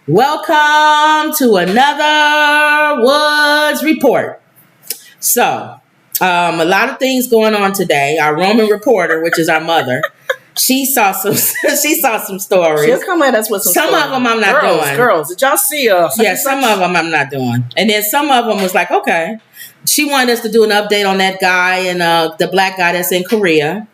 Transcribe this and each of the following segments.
Welcome to another Woods Report. So, a lot of things going on today. Our Roman reporter, which is our mother, she saw some stories. She'll come at us with some stories. Of them I'm not doing. Girls, did y'all see us? Yeah, some of them I'm not doing. And then some of them was like, okay. She wanted us to do an update on that guy and the black guy that's in Korea.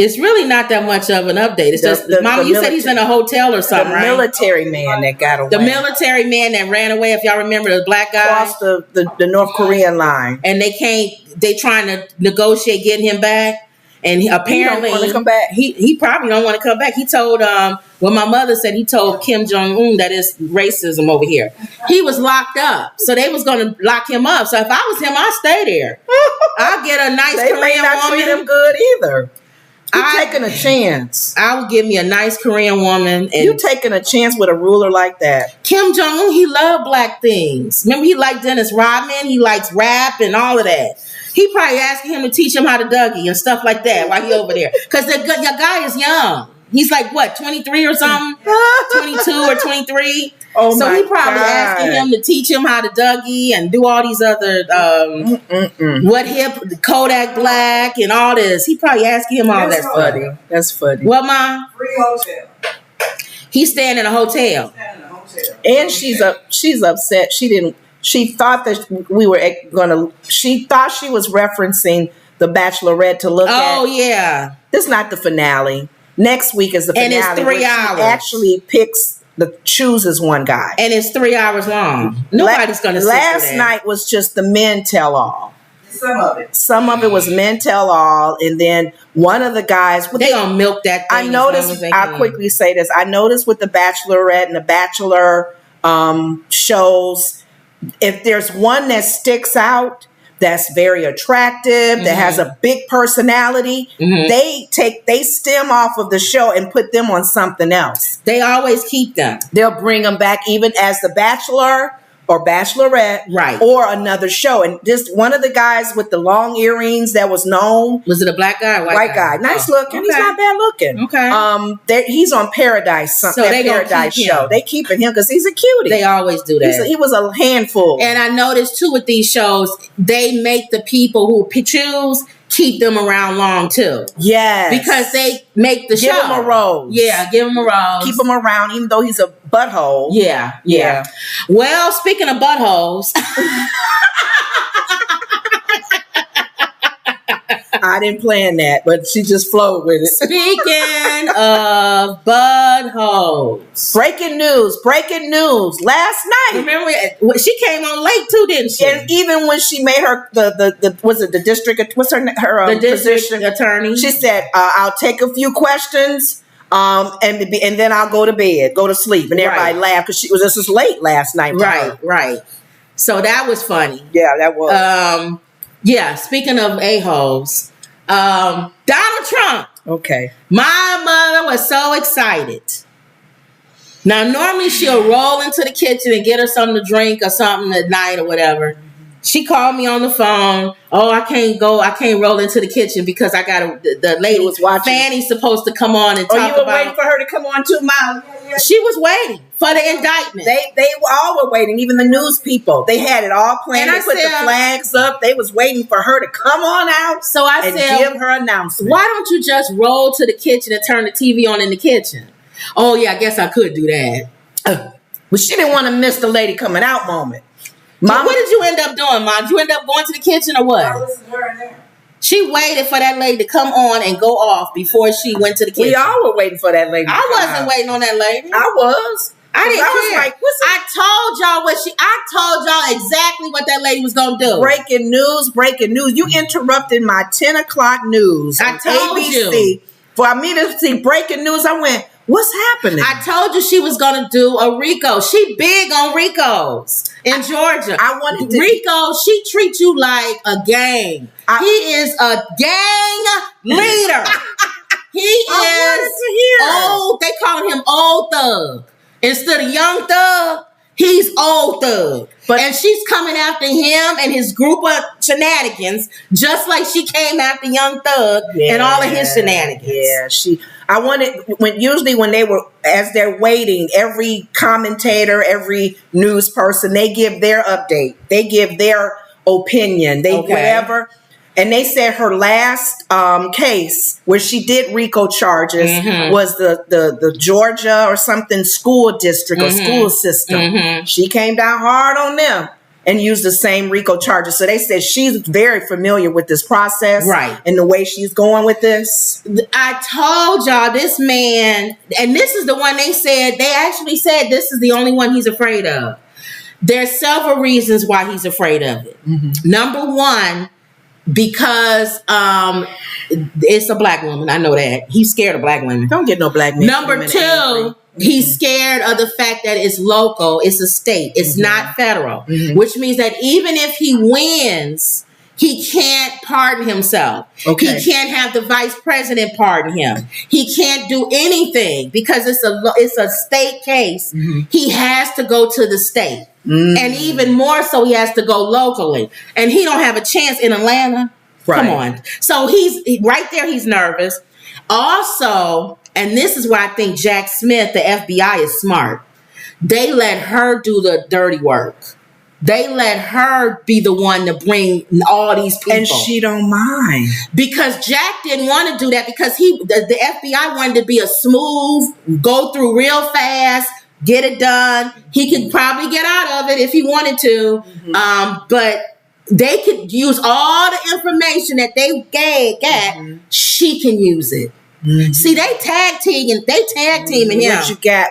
It's really not that much of an update. It's just, Mom, you said he's in a hotel or something, right? The military man that got away. The military man that ran away, if y'all remember, the black guy. Crossed the North Korean line. And they trying to negotiate getting him back. And apparently, he don't want to come back. He probably don't want to come back. He told, my mother said he told Kim Jong-un that it's racism over here. He was locked up. So they was going to lock him up. So if I was him, I'd stay there. I'll get a nice Korean woman. They may not treat him good either. You taking a chance. I would give me a nice Korean woman. And you taking a chance with a ruler like that. Kim Jong-un, he loved black things. Remember, he liked Dennis Rodman. He likes rap and all of that. He probably asking him to teach him how to Dougie and stuff like that while he over there. Because your guy is young. He's like, what, 23 or something? 22 or 23? Oh, so he probably asking him to teach him how to Dougie and do all these other, Kodak Black and all this. He probably asking him all that stuff. That's funny. What, Ma? Free hotel. He's staying in a hotel. And she's upset. She thought that she thought she was referencing The Bachelorette to look at. Oh, yeah. This is not the finale. Next week is the finale. And it's 3 hours. She actually chooses one guy. And it's 3 hours long. Nobody's going to sit there. Last night was just the men tell all. Some of it was men tell all. And then one of the guys. They going to milk that thing. I noticed, I'll quickly say this. I noticed with the Bachelorette and the Bachelor shows, if there's one that sticks out, that's very attractive, that has a big personality, they stem off of the show and put them on something else. They always keep them. They'll bring them back even as the Bachelor or Bachelorette, right, or another show. And just one of the guys with the long earrings that was known. Was it a black guy or white guy? Nice looking. Okay. He's not bad looking. Okay. He's on Paradise. So they Paradise show. They keeping him because he's a cutie. They always do that. He was a handful. And I noticed too with these shows, they make the people who choose keep them around long too. Yes. Because they make the show. Give him a rose. Yeah, give him a rose. Keep him around even though he's a butthole. Yeah. Well, speaking of buttholes. I didn't plan that, but she just flowed with it. Speaking of buttholes. Breaking news. Last night. Remember, she came on late too, didn't she? And even when she made her, the district, what's her the district attorney. She said, I'll take a few questions. And then I'll go to sleep. And everybody laughed because this was late last night. Right. So that was funny. Yeah, that was. Yeah, speaking of a-holes, Donald Trump. Okay. My mother was so excited. Now, normally she'll roll into the kitchen and get her something to drink or something at night or whatever. She called me on the phone. Oh, I can't roll into the kitchen because I got the lady was watching. Fanny's supposed to come on and talk about. Oh, you were waiting for her to come on too, Mom? She was waiting for the indictment. They all were waiting, even the news people. They had it all planned. They put the flags up. They was waiting for her to come on out. So I said, give her announcement. Why don't you just roll to the kitchen and turn the TV on in the kitchen? Oh, yeah, I guess I could do that. But she didn't want to miss the lady coming out moment. Mom, what did you end up doing, Mom? Did you end up going to the kitchen or what? I listened to her in there. She waited for that lady to come on and go off before she went to the kitchen. We all were waiting for that lady. I wasn't waiting on that lady. I was. I didn't care. Like, I told y'all exactly what that lady was going to do. Breaking news. You interrupted my 10 o'clock news. I told ABC. you. For me to see breaking news, I went, what's happening? I told you she was going to do a RICO. She big on RICOs in Georgia. I wanted to. RICO, she treats you like a gang. He is a gang leader. He is old. They call him old thug. Instead of young thug, He's old thug. But- and she's coming after him and his group of shenanigans, just like she came after Young Thug and all of his shenanigans. Yeah, I wanted when they were, as they're waiting, every commentator, every news person, they give their update, they give their opinion, whatever. And they said her last case where she did RICO charges was the Georgia or something school district or school system. She came down hard on them and used the same RICO charges. So they said she's very familiar with this process, right? And the way she's going with this. I told y'all this man, and this is the one they actually said this is the only one he's afraid of. There's several reasons why he's afraid of it. Number one, because it's a black woman. I know that. He's scared of black women. Don't get no black men. Number two, he's scared of the fact that it's local. It's a state. It's not federal. Which means that even if he wins, he can't pardon himself. Okay. He can't have the vice president pardon him. He can't do anything because it's a state case. He has to go to the state. And even more so, he has to go locally. And he don't have a chance in Atlanta. Right. Come on. So he's right there. He's nervous. Also, and this is why I think Jack Smith, the FBI, is smart. They let her do the dirty work. They let her be the one to bring all these people. And she don't mind. Because Jack didn't want to do that because the FBI wanted to be a smooth, go through real fast, get it done. He could probably get out of it if he wanted to. But they could use all the information that they got. She can use it. See, they tag teaming him.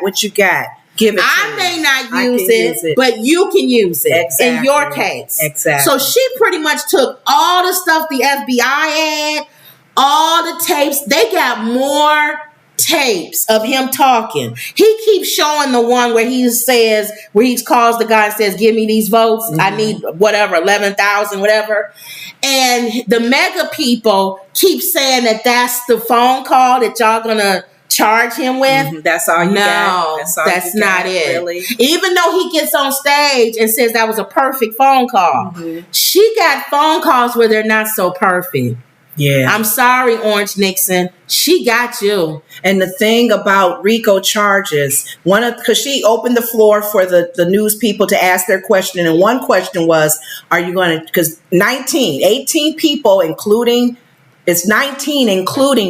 What you got? Give it to I me. may not use it, but you can use it in your case. Exactly. So she pretty much took all the stuff the FBI had, all the tapes. They got more tapes of him talking. He keeps showing the one where he calls the guy and says, give me these votes. I need whatever, 11,000, whatever. And the mega people keep saying that that's the phone call that y'all gonna charge him with. That's all you got? That's not it. Really? Even though he gets on stage and says that was a perfect phone call, she got phone calls where they're not so perfect. Yeah. I'm sorry, Orange Nixon. She got you. And the thing about RICO charges, because she opened the floor for the news people to ask their question. And one question was, are you going to, because 18 people, including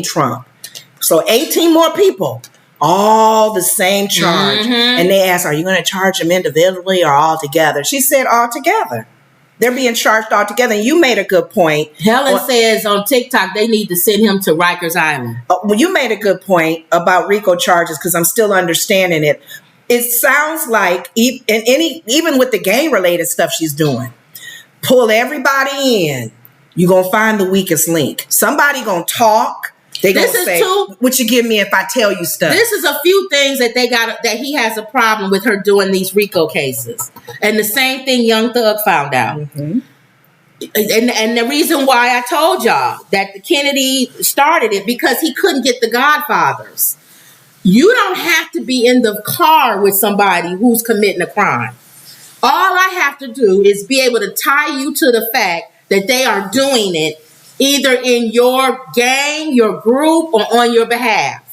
Trump. So 18 more people, all the same charge. And they asked, are you going to charge them individually or all together? She said all together. They're being charged all together. And you made a good point. Helen says on TikTok they need to send him to Rikers Island. Well, you made a good point about RICO charges because I'm still understanding it. It sounds like even with the gang-related stuff she's doing, pull everybody in. You're going to find the weakest link. Somebody going to talk. They gonna say, what you give me if I tell you stuff? This is a few things that that he has a problem with her doing these RICO cases. And the same thing Young Thug found out. And the reason why I told y'all that the Kennedy started it because he couldn't get the Godfathers. You don't have to be in the car with somebody who's committing a crime. All I have to do is be able to tie you to the fact that they are doing it either in your gang, your group, or on your behalf.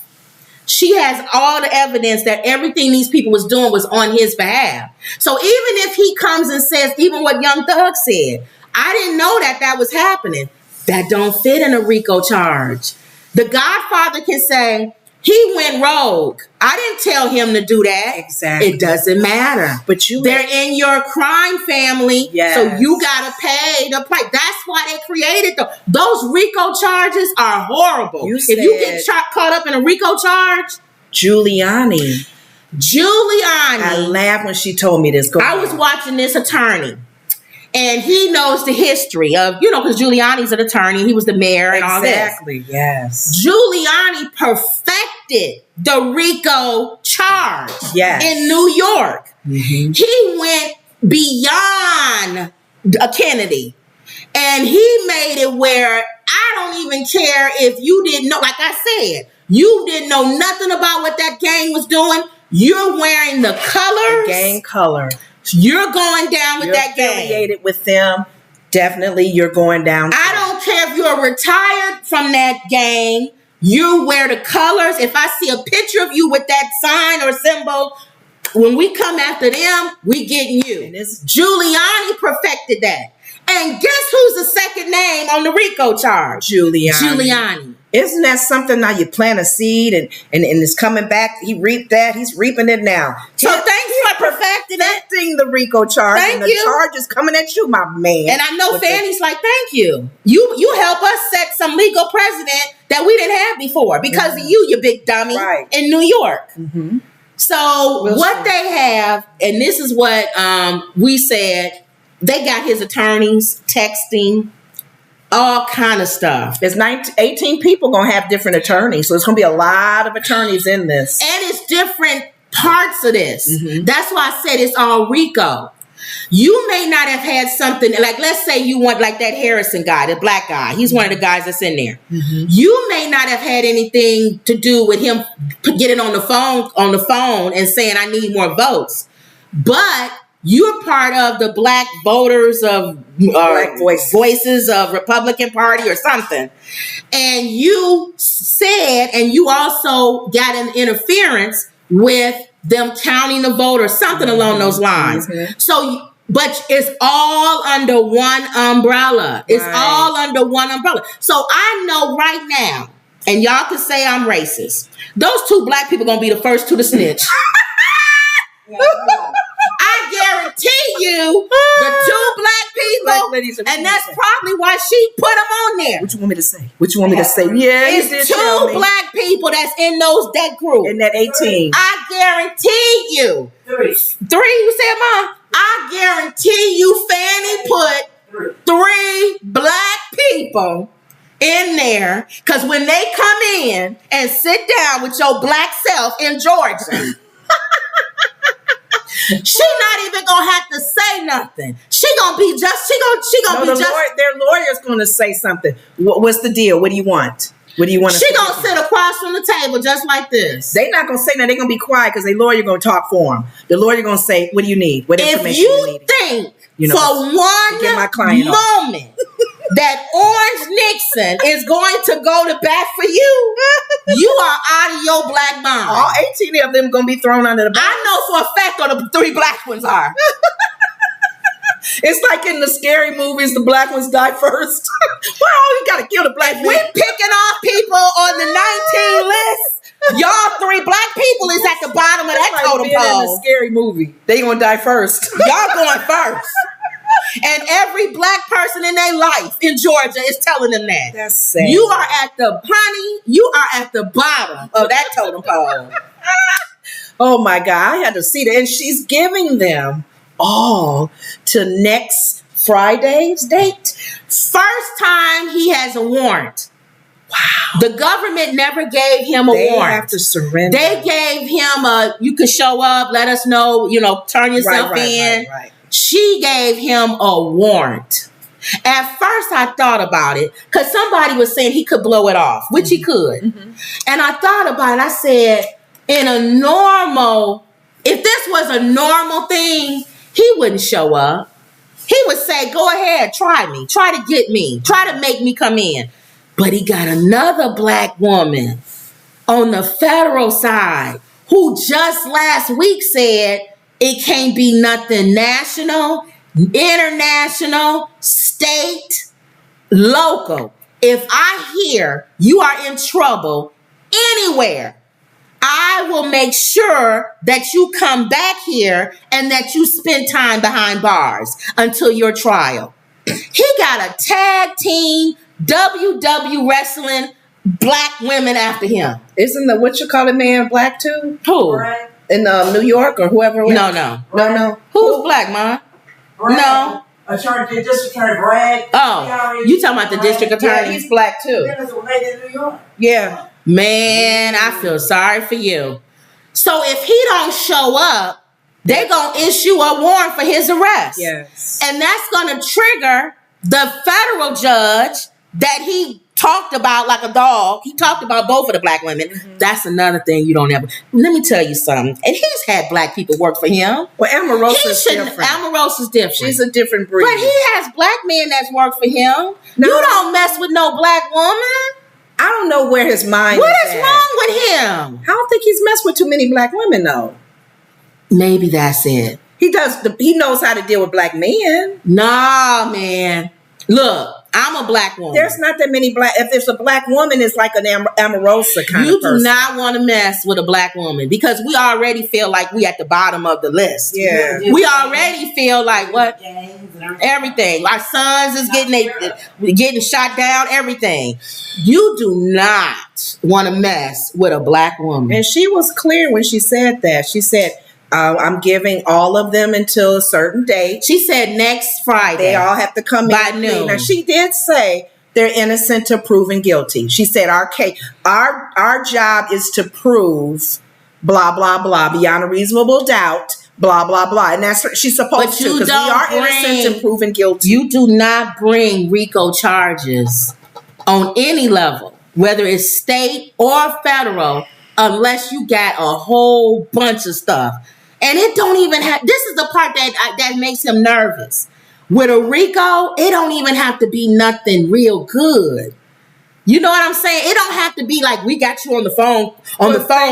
She has all the evidence that everything these people was doing was on his behalf. So even if he comes and says, even what Young Thug said, I didn't know that was happening. That don't fit in a RICO charge. The Godfather can say, he went rogue. I didn't tell him to do that. Exactly. It doesn't matter. But they're in your crime family. Yes. So you got to pay the price. That's why they created those RICO charges are horrible. If you get caught up in a RICO charge. Giuliani. I laughed when she told me this. I was watching this attorney. And he knows the history of, because Giuliani's an attorney. He was the mayor and all that. Exactly, yes. Giuliani perfected the RICO charge in New York. He went beyond Kennedy. And he made it where I don't even care if you didn't know. Like I said, you didn't know nothing about what that gang was doing. You're wearing the colors. The gang color. You're going down with that gang. You're affiliated with them. Definitely, you're going down. I don't care if you're retired from that gang. You wear the colors. If I see a picture of you with that sign or symbol, when we come after them, we getting you. And Giuliani perfected that. And guess who's the second name on the RICO charge? Giuliani. Isn't that something? Now you plant a seed and it's coming back. He reaped that. He's reaping it now. So thanks for perfecting that. The RICO charge. Thank and you. The charge is coming at you, my man. And I know Fanny's like, thank you. You help us set some legal precedent that we didn't have before because of you big dummy, in New York. Mm-hmm. So what they have, and this is what we said, they got his attorneys texting, all kind of stuff. There's 18 people going to have different attorneys. So it's going to be a lot of attorneys in this. And it's different parts of this. Mm-hmm. That's why I said it's all RICO. You may not have had something, like let's say you want like that Harrison guy, the black guy. He's one of the guys that's in there. Mm-hmm. You may not have had anything to do with him getting on the phone and saying, I need more votes. But you're part of the black voters of black voices of Republican Party or something. And you said, and you also got an interference with them counting the vote or something along those lines. Mm-hmm. So, but it's all under one umbrella. It's all under one umbrella. So I know right now, and y'all can say I'm racist, those two black people going to be the first two to snitch. I guarantee you, the two black people, and that's probably why she put them on there. What you want me to say? What you want me to say? Yeah, it's two black people that's in that group. In that 18. I guarantee you. Three, you said, Mom? I guarantee you Fanny put 3 black people in there, because when they come in and sit down with your black self in Georgia, she not even gonna have to say nothing. She gonna be just. Their lawyer's gonna say something. What's the deal? What do you want? What do you want? She gonna sit across from the table just like this. They not gonna say nothing. They gonna be quiet because their lawyer gonna talk for them. The lawyer gonna say, "What do you need? What information you need?" Think for one moment that Orange Nixon is going to go to bat for you, you are out of your black mind. All 18 of them gonna be thrown under the bus. I know for a fact what the 3 black ones are. It's like in the scary movies, the black ones die first. Well, you gotta kill the black man. We're picking off people on the 19 list. Y'all 3 black people is at the bottom of that totem pole. In a scary movie, they gonna die first. Y'all going first. And every black person in their life in Georgia is telling them that. That's sad. You are at the bottom of that totem pole. Oh my God, I had to see that. And she's giving them all to next Friday's date. First time he has a warrant. Wow. The government never gave him a warrant. They have to surrender. They gave him you could show up, let us know, turn yourself in. Right. She gave him a warrant. At first, I thought about it because somebody was saying he could blow it off, which he could. Mm-hmm. And I thought about it. I said, if this was a normal thing, he wouldn't show up. He would say, go ahead, try me. Try to get me. Try to make me come in. But he got another black woman on the federal side who just last week said, it can't be nothing national, international, state, local. If I hear you are in trouble anywhere, I will make sure that you come back here and that you spend time behind bars until your trial. He got a tag team WW wrestling black women after him. Isn't the man black too? Who? Right. In New York or whoever? No. Who's black, Mom? Bragg. No. District Attorney Bragg. Oh, you talking about the district attorney? Yeah, he's black too. There's a lady in New York. Yeah. Man, I feel sorry for you. So if he don't show up, they're going to issue a warrant for his arrest. Yes. And that's going to trigger the federal judge that he talked about like a dog. He talked about both of the black women. Mm-hmm. That's another thing you don't ever. Let me tell you something. And he's had black people work for him. Well, Omarosa is different. Omarosa's different. She's a different breed. But he has black men that's worked for him. No. You don't mess with no black woman. I don't know where his mind What is is wrong with him? I don't think he's messed with too many black women, though. Maybe that's it. He does. He knows how to deal with black men. Nah, man. Look, I'm a black woman. There's not that many black. If there's a black woman, it's like an Omarosa kind of person. You do not want to mess with a black woman because we already feel like we at the bottom of the list. Yeah. We already feel like what? Everything. Our sons is getting shot down, everything. You do not want to mess with a black woman. And she was clear when she said that. She said, I'm giving all of them until a certain date. She said next Friday. They all have to come by in. noon. Now, she did say they're innocent to proven guilty. She said our job is to prove blah, blah, blah, beyond a reasonable doubt, blah, blah, blah. And that's what she's supposed to, because we are innocent and proven guilty. You do not bring RICO charges on any level, whether it's state or federal, unless you got a whole bunch of stuff. And it don't even have, this is the part that makes him nervous. With a RICO, it don't even have to be nothing real good. You know what I'm saying? It don't have to be like we got you on the phone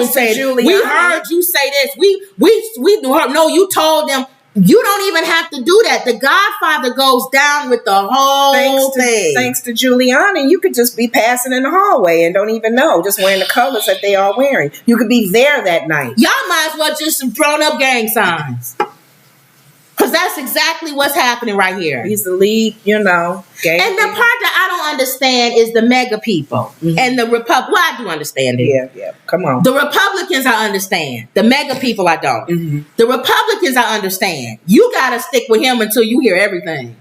saying, we heard you say this. We no, you told them. You don't even have to do that. The Godfather goes down with the whole thing. Thanks to Giuliani, you could just be passing in the hallway and don't even know, just wearing the colors that they are wearing. You could be there that night. Y'all might as well just have thrown up gang signs. Because that's exactly what's happening right here. He's the lead, gang. And the part that I don't understand is the mega people. Mm-hmm. And the Well, I do understand it. Yeah. Come on. The Republicans, I understand. The mega people, I don't. Mm-hmm. The Republicans, I understand. You got to stick with him until you hear everything.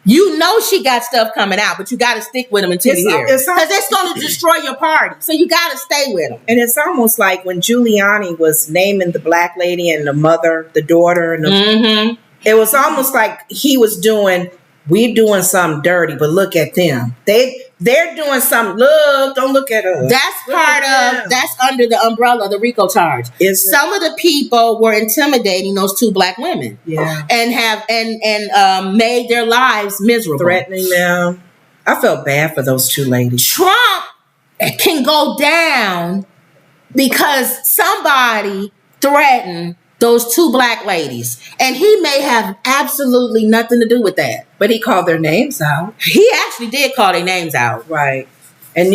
You know she got stuff coming out, but you got to stick with him until you hear it. Because it's going to destroy your party. So you got to stay with him. And it's almost like when Giuliani was naming the black lady and the mother, the daughter, and the... It was almost like he was we're doing something dirty, but look at them. They're doing something. Look, don't look at us. That's under the umbrella of the RICO charge. Some of the people were intimidating those two black women. Yeah. And made their lives miserable. Threatening them. I felt bad for those two ladies. Trump can go down because somebody threatened those two black ladies. And he may have absolutely nothing to do with that. But he called their names out. He actually did call their names out. Right. And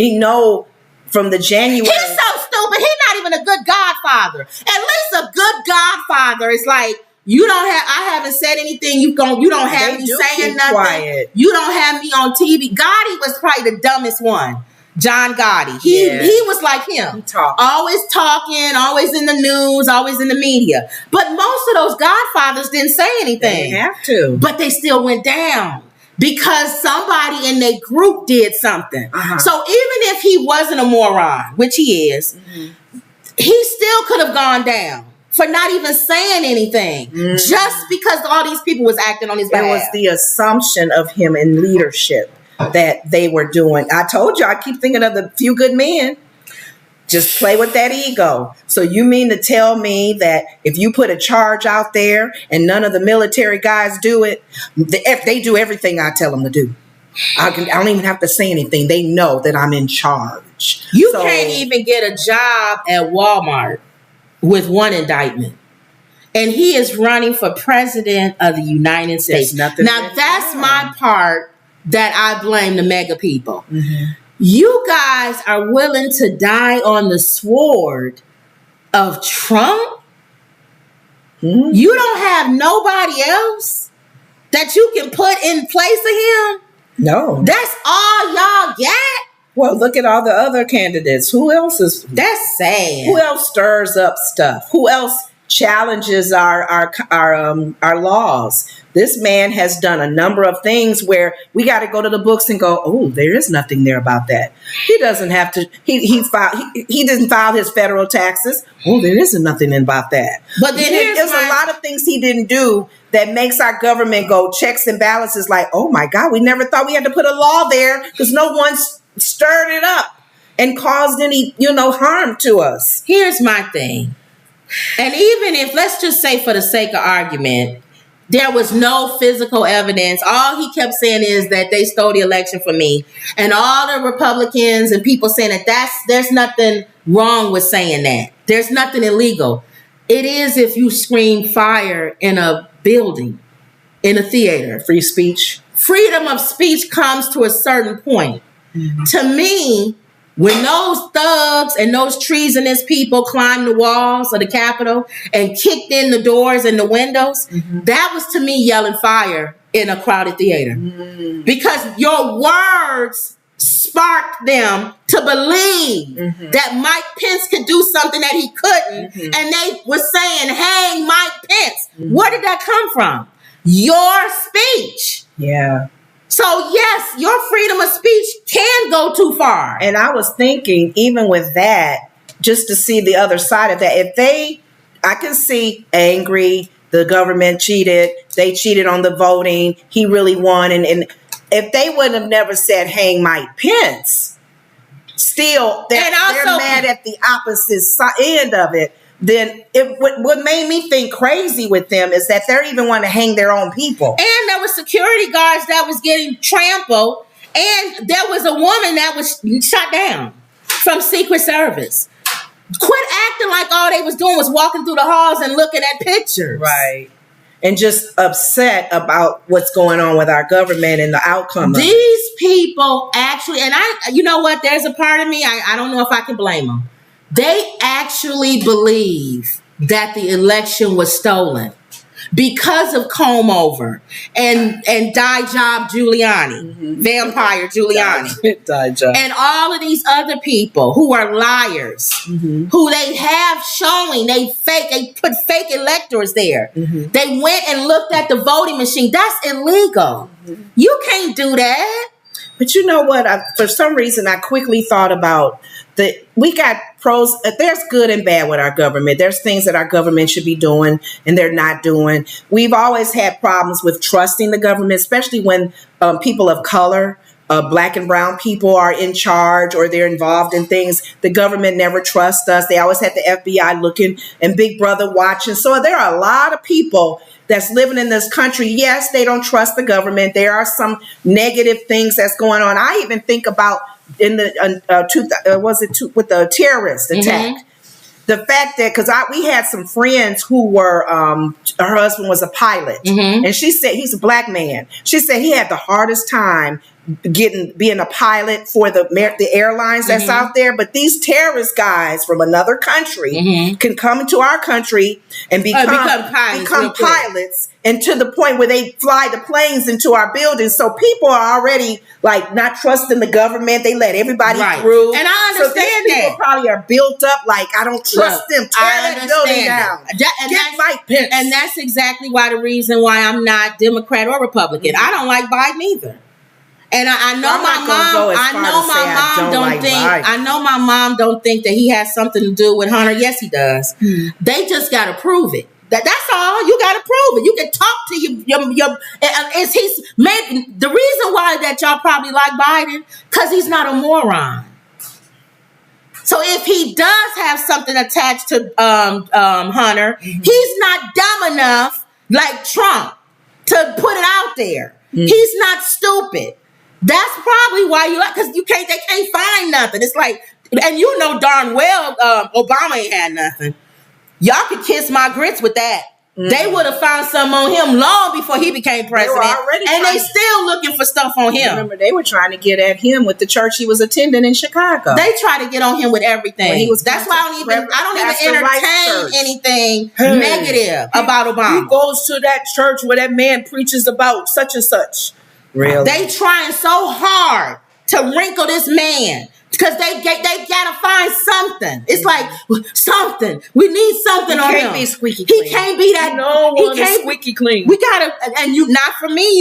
from the January... He's so stupid. He's not even a good godfather. At least a good godfather is like, I haven't said anything. You don't have me saying nothing. Quiet. You don't have me on TV. Gotti was probably the dumbest one. John Gotti. He was like him. Always talking, always in the news, always in the media. But most of those godfathers didn't say anything. They didn't have to. But they still went down because somebody in their group did something. Uh-huh. So even if he wasn't a moron, which he is, he still could have gone down for not even saying anything, just because all these people was acting on his behalf. It was the assumption of him in leadership that they were doing. I told you, I keep thinking of the Few Good Men. Just play with that ego. So you mean to tell me that if you put a charge out there and none of the military guys do it, if they do everything I tell them to do, I don't even have to say anything. They know that I'm in charge. You can't even get a job at Walmart with one indictment. And he is running for president of the United States. Now that's my part that I blame the mega people. Mm-hmm. You guys are willing to die on the sword of Trump? Mm-hmm. You don't have nobody else that you can put in place of him? No. That's all y'all got? Well, look at all the other candidates. Who else is... That's sad. Who else stirs up stuff? Who else challenges our laws? This man has done a number of things where we got to go to the books and go, oh, there is nothing there about that. He doesn't have to. He didn't file his federal taxes. Oh, there isn't nothing about that. But then there's a lot of things he didn't do that makes our government go checks and balances. Like, oh my God, we never thought we had to put a law there because no one's stirred it up and caused any, harm to us. Here's my thing. And even if, let's just say for the sake of argument, there was no physical evidence. All he kept saying is that they stole the election from me. And all the Republicans and people saying that there's nothing wrong with saying that. There's nothing illegal. It is if you scream fire in a building, in a theater. Free speech. Freedom of speech comes to a certain point. Mm-hmm. To me, when those thugs and those treasonous people climbed the walls of the Capitol and kicked in the doors and the windows, that was to me yelling fire in a crowded theater. Because your words sparked them to believe that Mike Pence could do something that he couldn't. And they were saying, "Hey, Mike Pence." Where did that come from? Your speech. Yeah. So yes, your freedom of speech can go too far. And I was thinking, even with that, just to see the other side of that, I can see angry, the government cheated, they cheated on the voting, he really won. And if they would have never said, "Hang Mike Pence," still, they're mad at the opposite end of it. Then what made me think crazy with them is that they're even want to hang their own people. And there were security guards that was getting trampled. And there was a woman that was shot down from Secret Service. Quit acting like all they was doing was walking through the halls and looking at pictures. Right. And just upset about what's going on with our government and the outcome. These people actually, and you know what? There's a part of me, I don't know if I can blame them. They actually believe that the election was stolen because of comb over and dye job Giuliani, vampire Giuliani, dye job, and all of these other people who are liars, who they have showing they put fake electors there. They went and looked at the voting machine. That's illegal. You can't do that. But you know what? For some reason, I quickly thought about we got pros. There's good and bad with our government. There's things that our government should be doing and they're not doing. We've always had problems with trusting the government, especially when people of color, Black and brown people are in charge or they're involved in things. The government never trusts us. They always had the FBI looking and Big Brother watching. So there are a lot of people that's living in this country. Yes, they don't trust the government. There are some negative things that's going on. I even think about in the with the terrorist attack, the fact that because we had some friends who were her husband was a pilot, and she said he's a Black man. She said he had the hardest time being a pilot for the airlines that's out there. But these terrorist guys from another country can come into our country and become pilots, and to the point where they fly the planes into our buildings. So people are already like not trusting the government. They let everybody through. And I understand so these people probably are built up like, I don't trust them. Tear that building down. Get Mike Pence. And that's exactly the reason why I'm not Democrat or Republican. I don't like Biden either. And I know my mom don't think that he has something to do with Hunter. Yes, he does. They just got to prove it. That's all. You got to prove it. You can talk to your maybe the reason why that y'all probably like Biden because he's not a moron. So if he does have something attached to Hunter, he's not dumb enough like Trump to put it out there. He's not stupid. That's probably why you like, because they can't find nothing. It's like, and you know darn well Obama ain't had nothing. Y'all could kiss my grits with that. They would have found something on him long before he became president. They still looking for stuff on him. Remember, they were trying to get at him with the church he was attending in Chicago. They try to get on him with everything. That's why I don't even entertain anything negative about Obama. He goes to that church where that man preaches about such and such. Really? They trying so hard to wrinkle this man because they gotta find something. It's like something. We need something on him. He can't be squeaky clean. He can't be that. No one is squeaky clean. We gotta, and you not for me.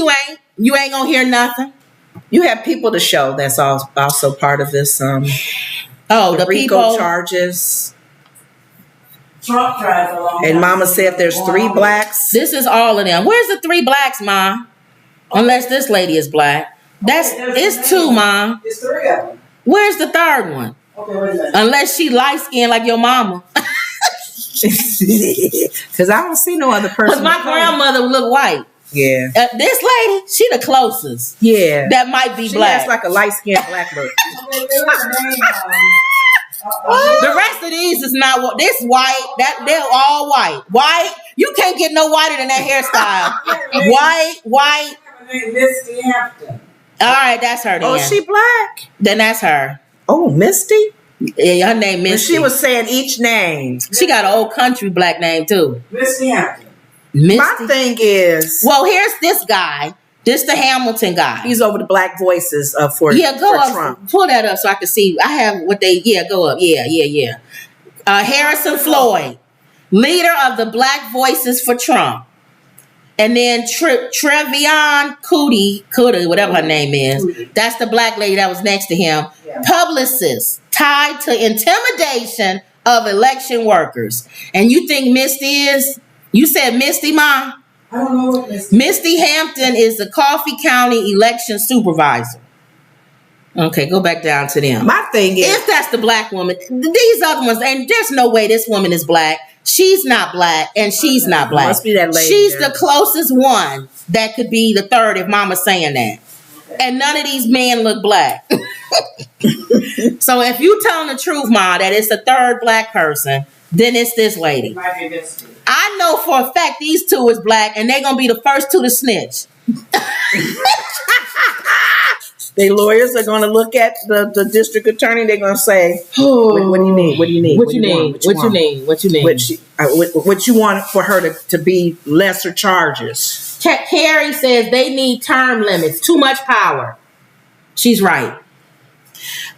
You ain't gonna hear nothing. You have people to show. That's also part of this. The RICO people charges. Trump tried for long. And Mama said there's 3 blacks. This is all of them. Where's the 3 blacks, Ma? Unless this lady is black. It's 2, Ma. It's 3 of them. Where's the third one? Okay, wait a minute. Unless she light skinned like your mama. Because I don't see no other person. Because my grandmother would look white. Yeah. This lady, she the closest. Yeah. That might be She black. has like a light skinned black look. Okay, there was a name, The rest of these is not this white. That they're all white. White. You can't get no whiter than that hairstyle. White. Misty Hampton. All right, that's her. Then. Oh, she black? Then that's her. Oh, Misty? Yeah, her name Misty. She was saying each name. She got an old country black name too. Misty Hampton. Misty. My thing is, Well, here's this guy. This the Hamilton guy. he's over the black voices for Go up. Trump. Pull that up so I can see. I have what they. Yeah, go up. Yeah. Harrison Floyd, leader of the Black Voices for Trump, and then Trevion Cootie, whatever her name is. That's the black lady that was next to him. Yeah. Publicist tied to intimidation of election workers. And you think Misty is? You said Misty, Ma? I don't know what Misty. Misty Hampton is the Coffee County election supervisor. Okay, go back down to them. My thing is, If that's the black woman, these other ones, and there's no way this woman is black. She's not black, and she's not black. Must be that lady She's there. the closest one that could be the third if Mama's saying that. And none of these men look black. So if you telling the truth, Ma, that it's the third black person, then it's this lady. It might be Misty. I know for a fact these two is black, and they're gonna be the first two to snitch. the lawyers are going to look at the district attorney. They're going to say, what do you need? What do you need? What you need? What you need? What you need? What you want for her to be lesser charges? Carrie says they need term limits. Too much power. She's right.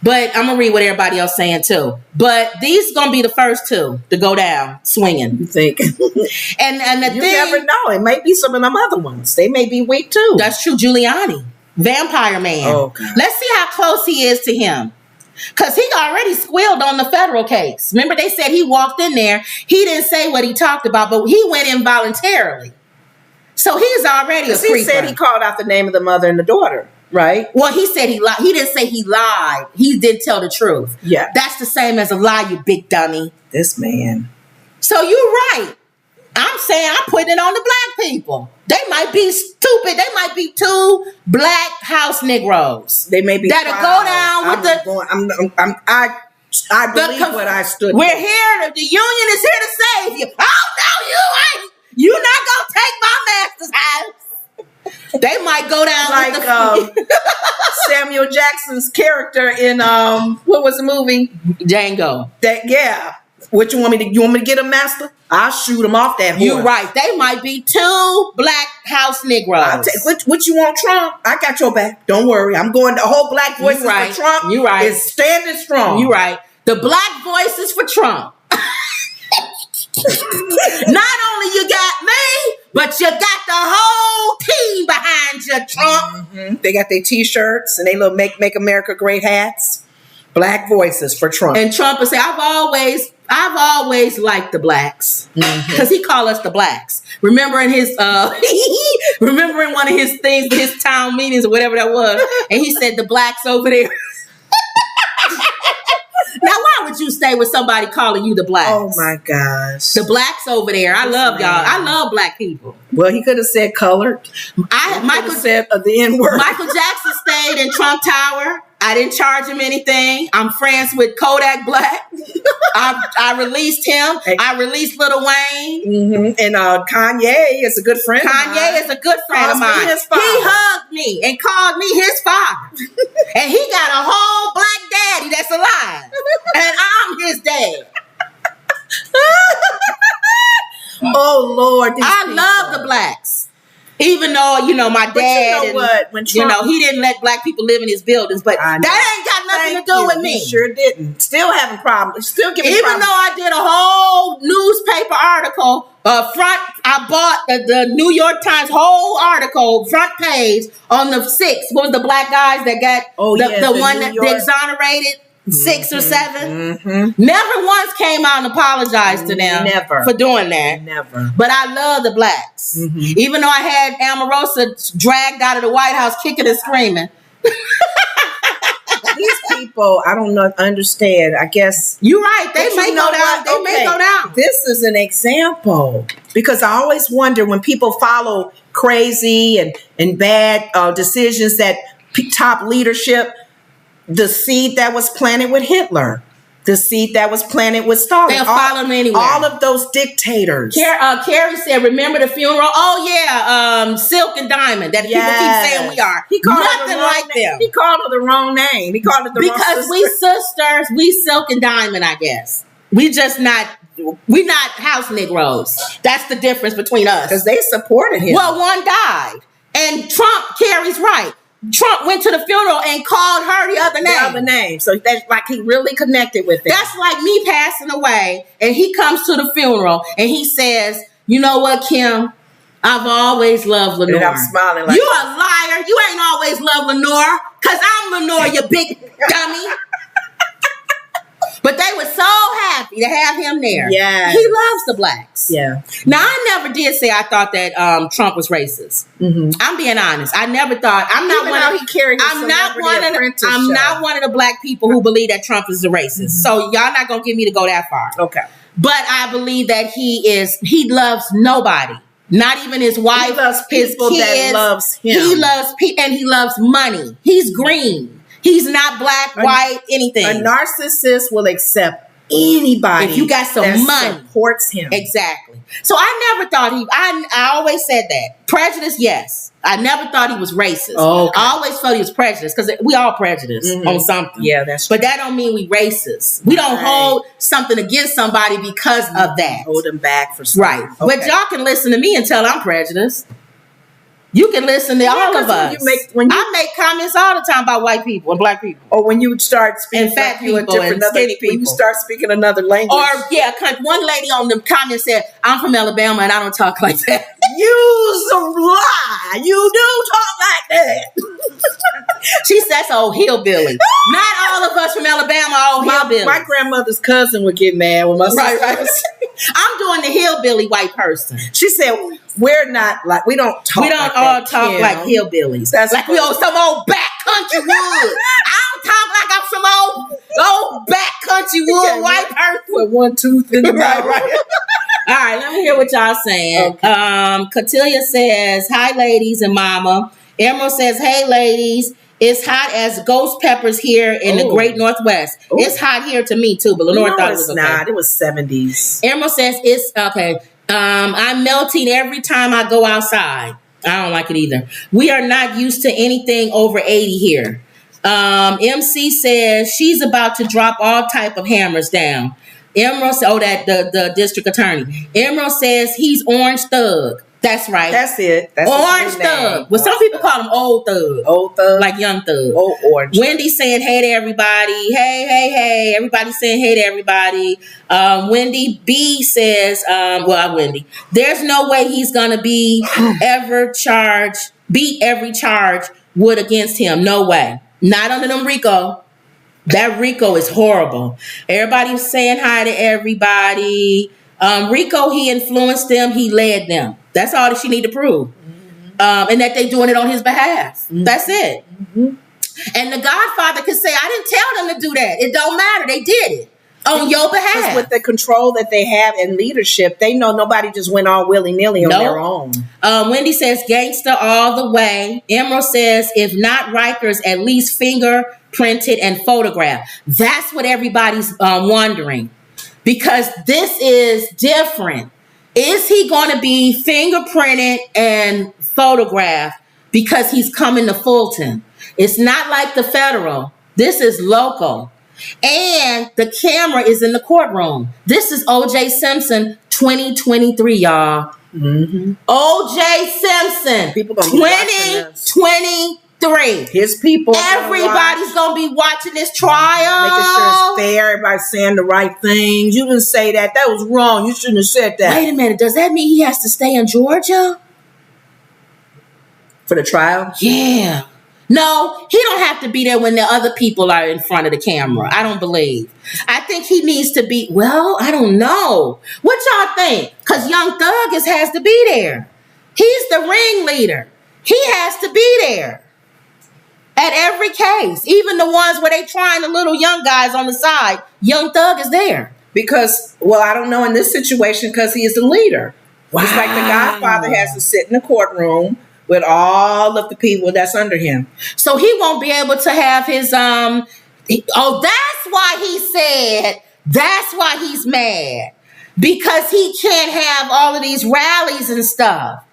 But I'm going to read what everybody else saying too. But these going to be the first two to go down swinging. You think? And the You thing, never know. It may be some of them other ones. They may be weak too. that's true. Giuliani, Vampire Man. Oh, God. Let's see how close he is to him. Because he already squealed on the federal case. Remember they said he walked in there. He didn't say what he talked about, but he went in voluntarily. So he's already a creeper. He said he called out the name of the mother and the daughter, right? Well, he said he lied. He didn't say he lied. He didn't tell the truth. Yeah. That's the same as a lie, you big dummy. This man. So you're right. I'm saying I'm putting it on the black people. They might be stupid. They might be two black house Negroes. They may be that'll go down with I believe what I stood. We're here. The union is here to save you. Oh no, you ain't. You're not gonna take my master's house. They might go down like with Samuel Jackson's character in what was the movie? Django. What you want me to? You want me to get a master? I'll shoot him off that horse. You're right. They might be two black house Negroes. What you want, Trump? I got your back. Don't worry. I'm going. The whole Black Voices for Trump. You right. Is standing strong. You right. The Black Voices for Trump. Not only you got me, but you got the whole team behind you, Trump. Mm-hmm. They got their T-shirts and they little Make America Great hats. Black Voices for Trump. And Trump will say, I've always liked the blacks because he called us the blacks. Remember in his remember in one of his things, his town meetings or whatever that was, and he said the blacks over there. Now, why would you stay with somebody calling you the blacks? Oh my gosh, the blacks over there. I love y'all. I love black people. Well, he could have said colored. Michael said the N-word. Michael Jackson stayed in Trump Tower. I didn't charge him anything. I'm friends with Kodak Black. I released him. I released Lil Wayne. Mm-hmm. And Kanye is a good friend. Kanye is a good friend of mine. He hugged me and called me his father. And he got a whole black daddy that's alive. And I'm his dad. Oh, Lord. I love the blacks. Even though, my dad, you know what? When Trump, he didn't let black people live in his buildings, but that ain't got nothing to do with me. He sure didn't. Still having problems. Still giving Even problems. though I did a whole newspaper article, I bought the New York Times whole article, front page on the 6. What was the black guys that got the one that they exonerated? 6 or 7. Mm-hmm. Never once came out and apologized to them for doing that. Never. But I love the blacks. Mm-hmm. Even though I had Omarosa dragged out of the White House kicking and screaming. These people, I don't know, understand. I guess You're right. They But may you know go down. what? They may Okay. go down. This is an example because I always wonder when people follow crazy and bad decisions that top leadership, the seed that was planted with Hitler, the seed that was planted with Stalin. They'll follow them anywhere. All of those dictators. Carrie said, "Remember the funeral? Oh yeah, Silk and Diamond. That people keep saying we are. He called her Nothing the wrong like name. them He called her the wrong name. He called her the wrong because we sisters. We Silk and Diamond. I guess we just not. We not house Negroes. That's the difference between us. because they supported him. Well, one died, and Trump. Carrie's right. Trump went to the funeral and called her the other name. So that's like he really connected with it. That's like me passing away, and he comes to the funeral and he says, "You know what, Kim? I've always loved Lenore." And I'm smiling like, "You a liar. You ain't always loved Lenore, because I'm Lenore, you big dummy." But they were so happy to have him there. Yeah. He loves the blacks. yeah. Now, I never did say I thought that Trump was racist. Mm-hmm. I'm being honest. I never thought. I'm not Even one though of. he carried his I'm not Celebrity one of. Apprentice I'm show. not one of the black people who believe that Trump is a racist. So y'all not gonna get me to go that far. Okay. But I believe that he is. He loves nobody. Not even his wife. He loves his people kids. that loves him. He loves people, and he loves money. He's green. He's not black, white, anything. A narcissist will accept anybody If you got some that money. supports him. Exactly. So I never thought I always said that. Prejudice, yes. I never thought he was racist. Oh, okay. I always felt he was prejudiced because we all prejudiced on something. Yeah, that's But that don't mean we racist. We don't Right. hold something against somebody because of that. hold him back for something. Right. But y'all can listen to me and tell I'm prejudiced. You can listen to all of 'cause us. I make comments all the time about white people and black people. Or when you start speaking And fat you a people and different other, skinny when you people. start speaking another language. Or, yeah, one lady on the comment said, "I'm from Alabama and I don't talk like that." you some lie. You do talk like that. She said, "That's old hillbilly." Not all of us from Alabama are old hillbilly. My grandmother's cousin would get mad when my sister right. I'm doing the hillbilly white person. She said, "We're not like we don't talk. We don't like all that, talk Kim." like hillbillies. That's like we on some old back country wood. I don't talk like I'm some old back country wood white person. with one tooth in the mouth. Right. All right, let me hear what y'all saying. Okay. Cotillia says, "Hi, ladies and mama." Emerald says, "Hey, ladies. It's hot as ghost peppers here in the Great Northwest." Ooh. It's hot here to me too, but Lenore No, thought it it's was okay. not. It was 70s. Emerald says it's okay. I'm melting every time I go outside. I don't like it either. We are not used to anything over 80 here. MC says she's about to drop all type of hammers down. Emerald, that the district attorney. Emerald says he's Orange Thug. That's right. That's it. That's Orange his new name. Thug. Well, some people call him Old Thug. Old Thug. Like Young Thug. Old Orange. Wendy saying hey to everybody. Hey. Everybody saying hey to everybody. Wendy B says, Wendy, there's no way he's going to beat every charge would against him. No way. Not under them RICO. That RICO is horrible. Everybody's saying hi to everybody. RICO, he influenced them. He led them. That's all that she need to prove. And that they doing it on his behalf. That's it. And the Godfather could say, "I didn't tell them to do that. It don't matter. They did it on your behalf." Because with the control that they have in leadership, they know nobody just went all willy-nilly on their own. Wendy says, "Gangsta all the way." Emerald says, "If not Rikers, at least fingerprinted and photographed." That's what everybody's wondering. Because this is different. Is he going to be fingerprinted and photographed because he's coming to Fulton? It's not like the federal. This is local. And the camera is in the courtroom. This is O.J. Simpson 2023, y'all. Mm-hmm. O.J. Simpson People gonna be watching this. 2023. His people. Everybody's going to be watching this trial. Making sure it's fair. Everybody's saying the right things. You didn't say that. That was wrong. You shouldn't have said that. Wait a minute. Does that mean he has to stay in Georgia? For the trial? Yeah. No, he don't have to be there when the other people are in front of the camera. I don't believe. I think he needs to be, I don't know. What y'all think? Because Young Thug has to be there. He's the ringleader. He has to be there. At every case, even the ones where they trying the little young guys on the side, Young Thug is there. Because, well, I don't know in this situation because he is the leader. Wow. It's like the Godfather has to sit in the courtroom with all of the people that's under him. So he won't be able to have his that's why he's mad. Because he can't have all of these rallies and stuff.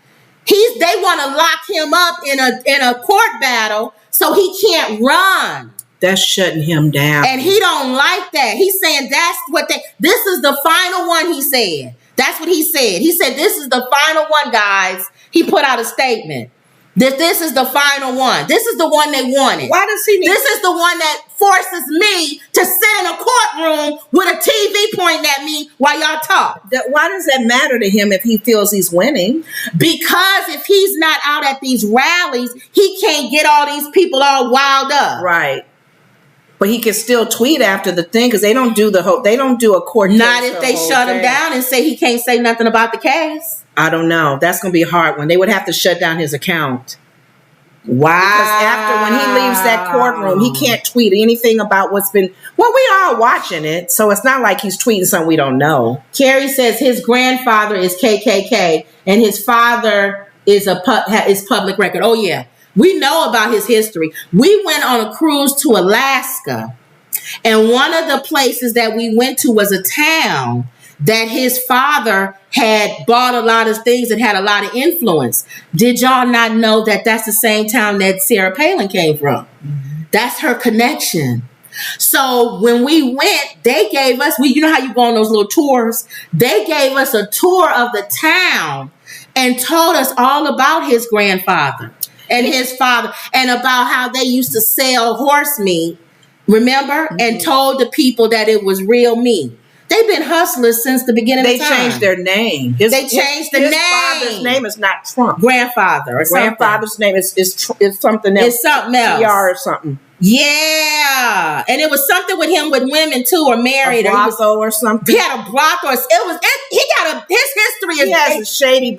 They want to lock him up in a court battle so he can't run. That's shutting him down. And he don't like that. He's saying this is the final one, he said. That's what he said. He said, this is the final one, guys. He put out a statement that this is the final one. This is the one they wanted. Why does he need This is the one that forces me to sit in a courtroom with a TV pointing at me while y'all talk. Why does that matter to him if he feels he's winning? Because if he's not out at these rallies, he can't get all these people all wild up. Right. But he can still tweet after the thing because they don't do a court case. Not if they shut him down and say he can't say nothing about the case. I don't know. That's going to be a hard one. They would have to shut down his account. Wow. Because after when he leaves that courtroom, he can't tweet anything about what's been, well, we all watching it. So it's not like he's tweeting something we don't know. Carrie says his grandfather is KKK and his father is public record. Oh, yeah. We know about his history. We went on a cruise to Alaska, and one of the places that we went to was a town that his father had bought a lot of things and had a lot of influence. Did y'all not know that that's the same town that Sarah Palin came from? Mm-hmm. That's her connection. So when we went, they gave us, you know how you go on those little tours? They gave us a tour of the town and told us all about his grandfather and his father and about how they used to sell horse meat, remember? Mm-hmm. And told the people that it was real meat. They've been hustlers since the beginning of time. They changed their name. They changed the name. His father's name is not Trump. Grandfather or something. Grandfather's name is something else. It's something else. TR or something. Yeah. And it was something with him with women too, or married. A brothel or something. He had a brothel. His history is... He has a shady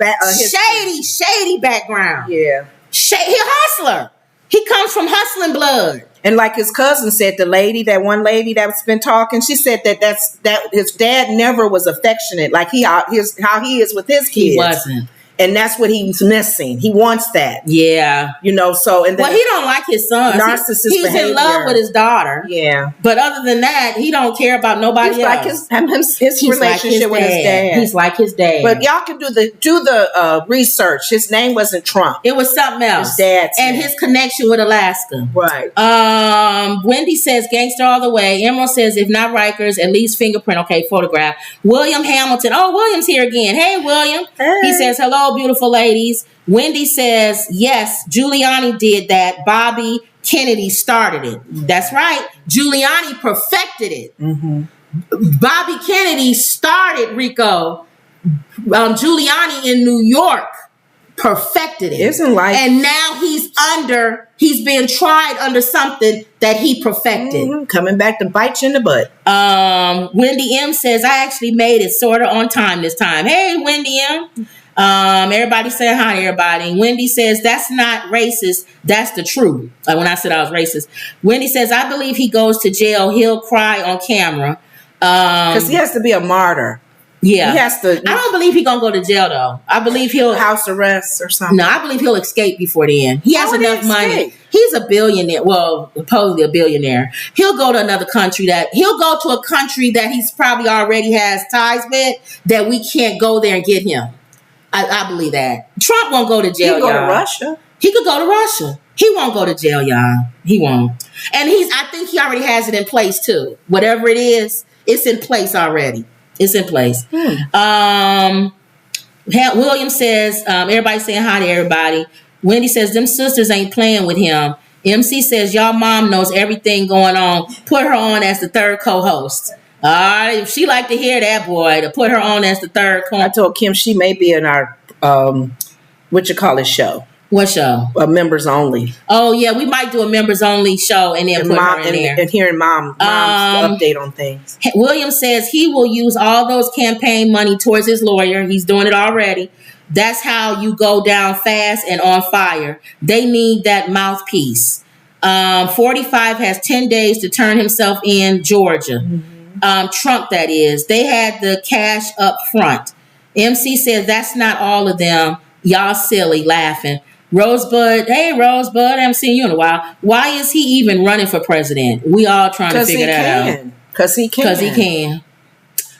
shady background. Yeah. He a hustler. He comes from hustling blood. And like his cousin said, that one lady that's been talking, she said that his dad never was affectionate like how he is with his kids. He wasn't. And that's what he's missing. He wants that. Yeah. So... and then he don't like his son. Narcissist He's behavior. in love with his daughter. Yeah. But other than that, he don't care about nobody else. Like his relationship with his dad. He's like his dad. But y'all can do the research. His name wasn't Trump. It was something else. His dad's and name. His connection with Alaska. Right. Wendy says gangster all the way. Emerald says if not Rikers, at least fingerprint. Okay, photograph. William Hamilton. Oh, William's here again. Hey, William. Hey. He says hello, beautiful ladies. Wendy says, yes, Giuliani did that. Bobby Kennedy started it. That's right. Giuliani perfected it. Mm-hmm. Bobby Kennedy started Rico. Giuliani in New York perfected it. And now he's being tried under something that he perfected. Mm-hmm. Coming back to bite you in the butt. Wendy M says, I actually made it sort of on time this time. Hey, Wendy M. Everybody saying hi to everybody. Wendy says that's not racist. That's the truth. Like when I said I was racist. Wendy says, I believe he goes to jail. He'll cry on camera. Because he has to be a martyr. Yeah. He has to. I don't believe he's going to go to jail though. I believe he'll house arrest or something. No, I believe he'll escape before the end. He has enough money. He's a billionaire. Well, supposedly a billionaire. He'll go to another country he'll go to a country that he's probably already has ties with that we can't go there and get him. I believe that. Trump won't go to jail, He could go to Russia. He could go to Russia. He won't go to jail, y'all. He won't. And I think he already has it in place, too. Whatever it is, it's in place already. It's in place. William says, everybody's saying hi to everybody. Wendy says, them sisters ain't playing with him. MC says, y'all mom knows everything going on. Put her on as the third co-host. All right, if she like to hear that, boy, to put her on as the third. I told Kim she may be in our show. What show? Members only. Oh yeah, we might do a members only show and then put her in there. And hearing mom's update on things. William says he will use all those campaign money towards his lawyer. He's doing it already. That's how you go down fast and on fire. They need that mouthpiece. 45 has 10 days to turn himself in, Georgia. Trump, that is. They had the cash up front. MC says that's not all of them. Y'all silly, laughing. Rosebud, hey Rosebud, I haven't seen you in a while. Why is he even running for president? We all trying to figure that out. Because he can.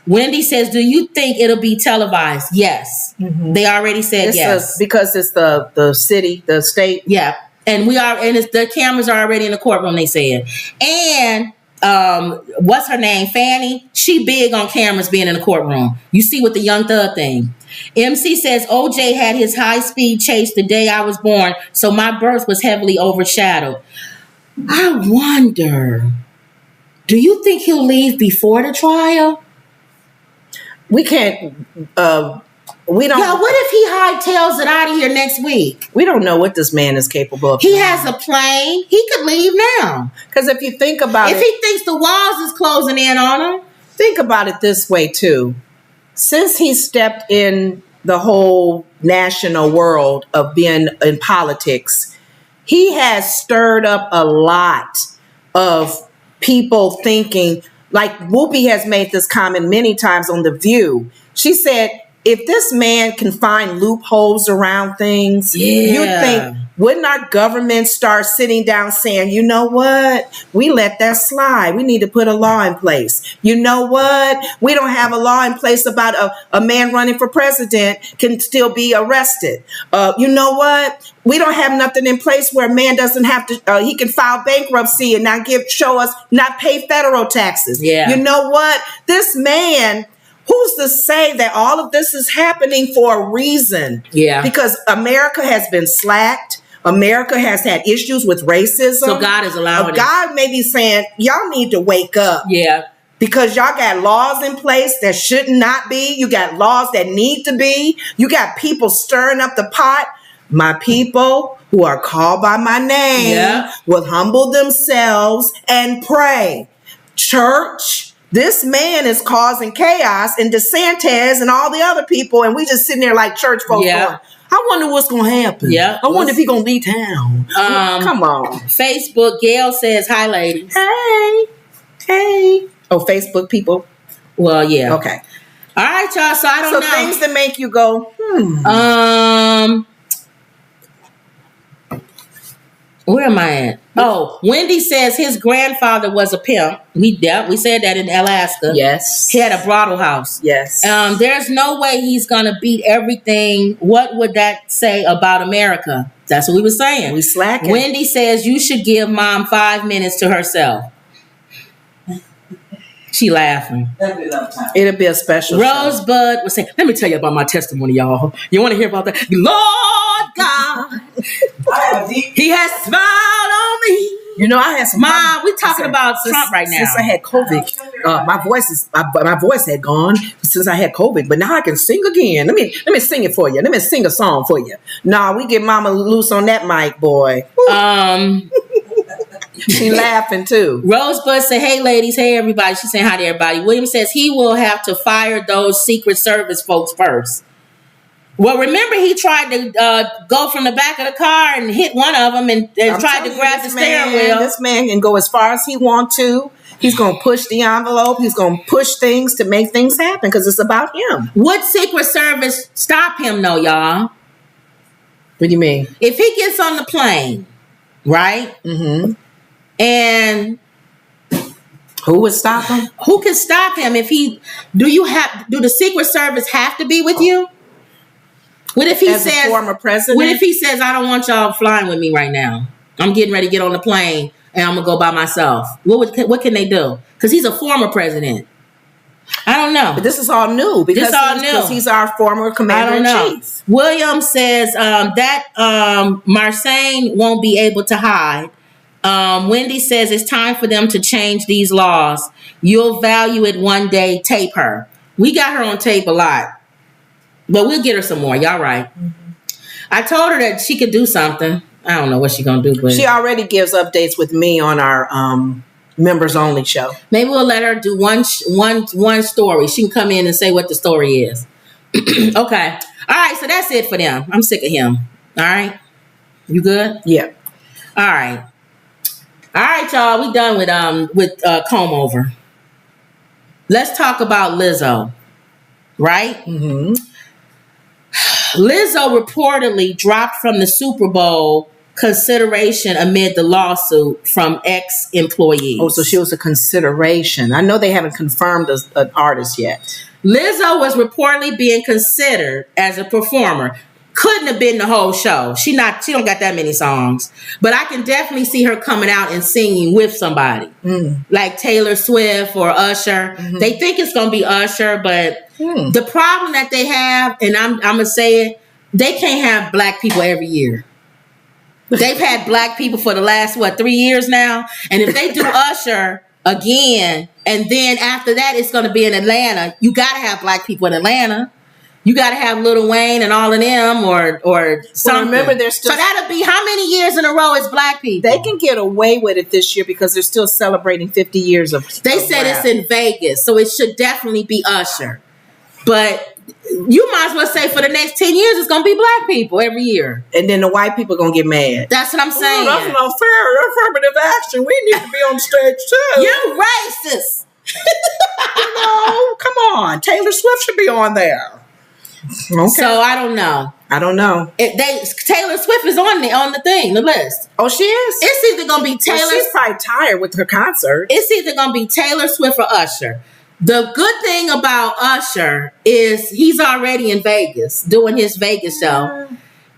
Wendy says, do you think it'll be televised? Yes. They already said yes. Because it's the city, the state. Yeah. And the cameras are already in the courtroom, they said. And what's her name? Fannie. She big on cameras being in the courtroom. You see with the Young Thug thing. MC says OJ had his high-speed chase the day I was born, so my birth was heavily overshadowed. I wonder, do you think he'll leave before the trial? We can't. We don't. Yeah, what if he hightails it out of here next week? We don't know what this man is capable of. He has a plane. He could leave now. Because if you think about if he thinks the walls is closing in on him, think about it this way too. Since he stepped in the whole national world of being in politics, he has stirred up a lot of people thinking, like Whoopi has made this comment many times on The View. She said, if this man can find loopholes around things, you'd think, wouldn't our government start sitting down saying, you know what? We let that slide. We need to put a law in place. You know what? We don't have a law in place about a man running for president can still be arrested. You know what? We don't have nothing in place where a man doesn't have to, he can file bankruptcy and not pay federal taxes. Yeah. You know what? This man, who's to say that all of this is happening for a reason? Yeah. Because America has been slacked. America has had issues with racism. So God is allowing it. God may be saying, y'all need to wake up. Yeah. Because y'all got laws in place that should not be. You got laws that need to be. You got people stirring up the pot. My people who are called by my name will humble themselves and pray. Church, this man is causing chaos, and DeSantis and all the other people, and we just sitting there like church folks going, I wonder what's going to happen. Yeah. I wonder if he's going to leave town. Come on. Facebook, Gail says, hi, ladies. Hey. Oh, Facebook people? Well, yeah. Okay. All right, y'all. So I don't know. So things that make you go, where am I at? Oh, Wendy says his grandfather was a pimp. We said that in Alaska. Yes. He had a brothel house. Yes. There's no way he's going to beat everything. What would that say about America? That's what we were saying. We slacking. Wendy says you should give mom 5 minutes to herself. She laughing. It'll be a special Rosebud was saying, let me tell you about my testimony, y'all. You want to hear about that? Lord God, he has smiled on me. You know, I had some. Mom, we talking about Trump right now. Since I had COVID, my voice had gone since I had COVID, but now I can sing again. Let me sing it for you. Let me sing a song for you. Nah, we get Mama loose on that mic, boy. She laughing too. Rosebud said, hey ladies, hey everybody. She's saying hi to everybody. William says he will have to fire those Secret Service folks first. Well, remember he tried to go from the back of the car and hit one of them and tried to grab the steering wheel. This man can go as far as he wants to. He's going to push the envelope. He's going to push things to make things happen because it's about him. Would Secret Service stop him though, y'all? What do you mean? If he gets on the plane, right? Mm-hmm. And who would stop him? Who can stop him if do the Secret Service have to be with you? What if he As says, a former president? What if he says, I don't want y'all flying with me right now. I'm getting ready to get on the plane and I'm gonna go by myself. What can they do? Because he's a former president. I don't know. But this is all new because he's our former commander-in-chief. William says that Marseille won't be able to hide. Wendy says it's time for them to change these laws. You'll value it one day. Tape her. We got her on tape a lot, but we'll get her some more. Y'all right. Mm-hmm. I told her that she could do something. I don't know what she's gonna do, but she already gives updates with me on our members only show. Maybe we'll let her do one story. She can come in and say what the story is. Okay. All right. So that's it for them. I'm sick of him. All right. You good? Yeah. All right. All right, y'all. We done with comb over. Let's talk about Lizzo. Right? Mm-hmm. Lizzo reportedly dropped from the Super Bowl consideration amid the lawsuit from ex-employees. Oh, so she was a consideration. I know they haven't confirmed an artist yet. Lizzo was reportedly being considered as a performer. Couldn't have been the whole show. She don't got that many songs. But I can definitely see her coming out and singing with somebody. Like Taylor Swift or Usher. Mm-hmm. They think it's going to be Usher, but the problem that they have, and I'm going to say it, they can't have black people every year. They've had black people for the last, 3 years now? And if they do Usher again, and then after that it's going to be in Atlanta, you got to have black people in Atlanta. You got to have Lil Wayne and all of them or something. Well, remember, there's still... So that'll be how many years in a row is black people? They can get away with it this year because they're still celebrating 50 years of They said rap. It's in Vegas, so it should definitely be Usher. But you might as well say for the next 10 years, it's going to be black people every year. And then the white people going to get mad. That's what I'm saying. That's not fair. Affirmative action. We need to be on stage too. You're racist. Come on. Taylor Swift should be on there. Okay. So I don't know. Taylor Swift is on the list. Oh, she is? It's either going to be Taylor. Well, she's probably tired with her concert. It's either going to be Taylor Swift or Usher. The good thing about Usher is he's already in Vegas doing his Vegas show.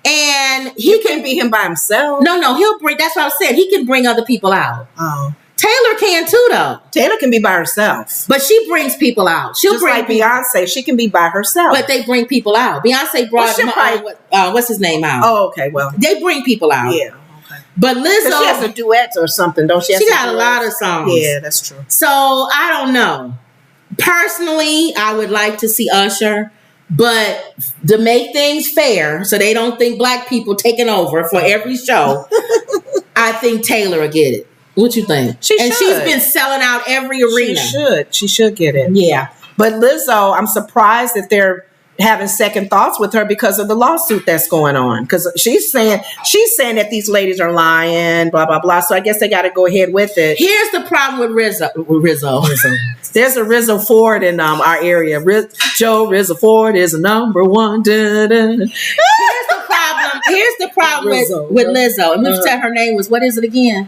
And he can be him by himself. No, he'll bring, that's what I said. He can bring other people out. Oh. Taylor can too, though. Taylor can be by herself. But she brings people out. She'll just bring like Beyonce. She can be by herself. But they bring people out. Beyonce brought what's his name out? Oh, okay. Well, they bring people out. Yeah. But Lizzo, she has a duet or something, don't she? She got a lot of songs. Yeah, that's true. So I don't know. Personally, I would like to see Usher, but to make things fair, so they don't think black people taking over for every show, I think Taylor will get it. What you think? She's been selling out every arena. She should get it. Yeah. But Lizzo, I'm surprised that they're having second thoughts with her because of the lawsuit that's going on. Because she's saying that these ladies are lying, blah, blah, blah. So I guess they got to go ahead with it. Here's the problem with Rizzo. There's a Rizzo Ford in our area. Rizzo Ford is a number one. Da, da. Here's the problem with Lizzo. And we said her name was, what is it again?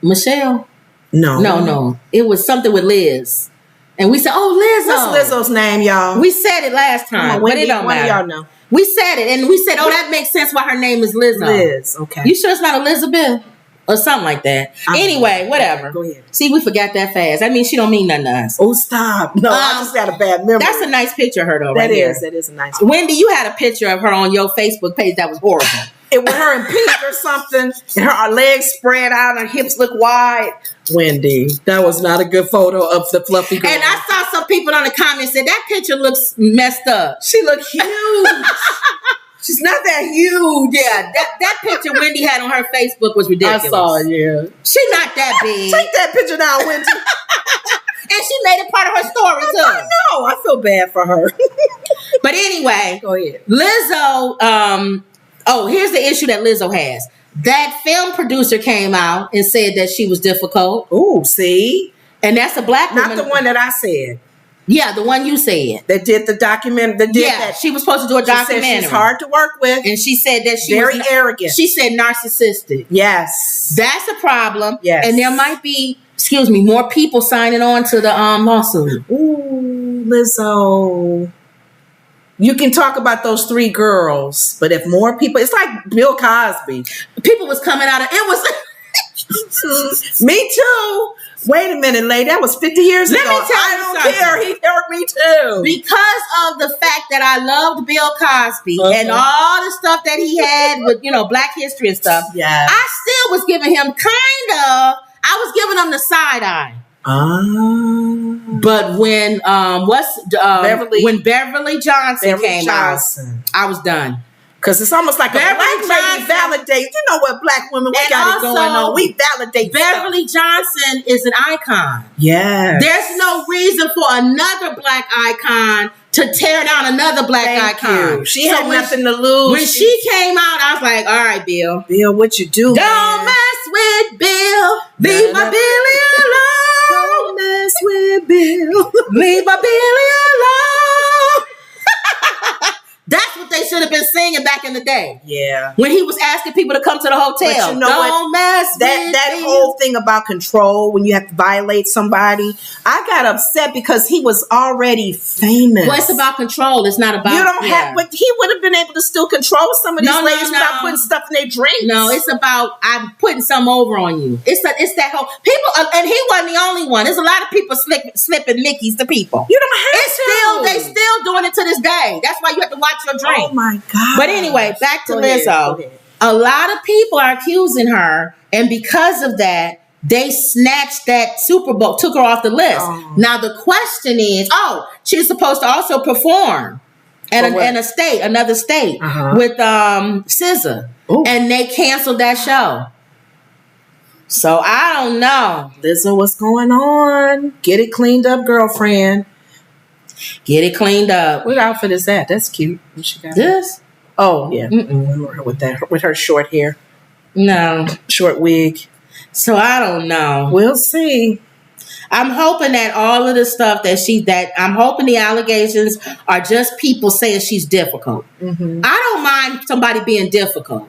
Michelle? No. It was something with Liz. And we said, oh, Lizzo. What's Lizzo's name, y'all? We said it last time, but it don't matter. Y'all know. We said it, and we said, oh, that makes sense why her name is Lizzo. Liz, okay. You sure it's not Elizabeth? Or something like that. Anyway, whatever. Go ahead. See, we forgot that fast. That means she don't mean nothing to us. Oh, stop. No, I just got a bad memory. That's a nice picture of her, though, That is a nice picture. Wendy, you had a picture of her on your Facebook page that was horrible. It was her in pink or something, and her legs spread out, her hips look wide. Wendy, that was not a good photo of the fluffy girl. And I saw some people on the comments said that picture looks messed up. She looked huge. She's not that huge. Yeah, that picture Wendy had on her Facebook was ridiculous. I saw it, yeah. She's not that big. Take that picture down, Wendy. And she made it part of her story, too. I know. I feel bad for her. But anyway, go ahead. Lizzo, here's the issue that Lizzo has. That film producer came out and said that she was difficult. Ooh, see? And that's a black woman. Not the one that I said. Yeah, the one you said. That did the document. That she was supposed to do a documentary. Said she's hard to work with. And she said that she was arrogant. She said narcissistic. Yes. That's a problem. Yes. And there might be, more people signing on to the lawsuit. Ooh, Lizzo. You can talk about those 3 girls, but if more people, it's like Bill Cosby. People was coming out of it was. Me too. Wait a minute, lady. That was 50 years ago. Let me tell you I don't care. He hurt me too. Because of the fact that I loved Bill Cosby and all the stuff that he had with, Black history and stuff. Yeah. I still was giving him I was giving him the side eye. But when Beverly Johnson came out, I was done. Because it's almost like Beverly a black lady validate. You know what, black women, we got it going on. We validate Beverly Johnson is an icon. Yeah. There's no reason for another black icon to tear down another black icon. She had nothing to lose. When she came out, I was like, all right, Bill. Bill, what you do? Don't mess with Bill. Leave my Billy alone. Don't mess with Bill. Leave my Billy alone. That's what they should have been singing back in the day. Yeah. When he was asking people to come to the hotel. But you know Don't mess with that Bill. whole thing about control, when you have to violate somebody, I got upset because he was already famous. Well, it's about control. It's not about... You don't have... But he would have been able to still control some of these ladies without putting stuff in their drinks. No, it's about I'm putting some over on you. It's that whole... People... And he wasn't the only one. There's a lot of people slipping Mickeys to people. You don't have They still doing it to this day. That's why you have to watch your drink. Oh my God. But anyway, back to Go Lizzo. ahead. A lot of people are accusing her, and because of that, they snatched that Super Bowl, took her off the list. Oh. Now the question is, she's supposed to also perform at another state with SZA, and they canceled that show. So I don't know. Lizzo, what's going on? Get it cleaned up, girlfriend. Get it cleaned up. What outfit is that? That's cute. What she got? This? Oh yeah, with her short hair, No, short wig. So I don't know. We'll see. I'm hoping that all of the stuff I'm hoping the allegations are just people saying she's difficult. Mm-hmm. I don't mind somebody being difficult.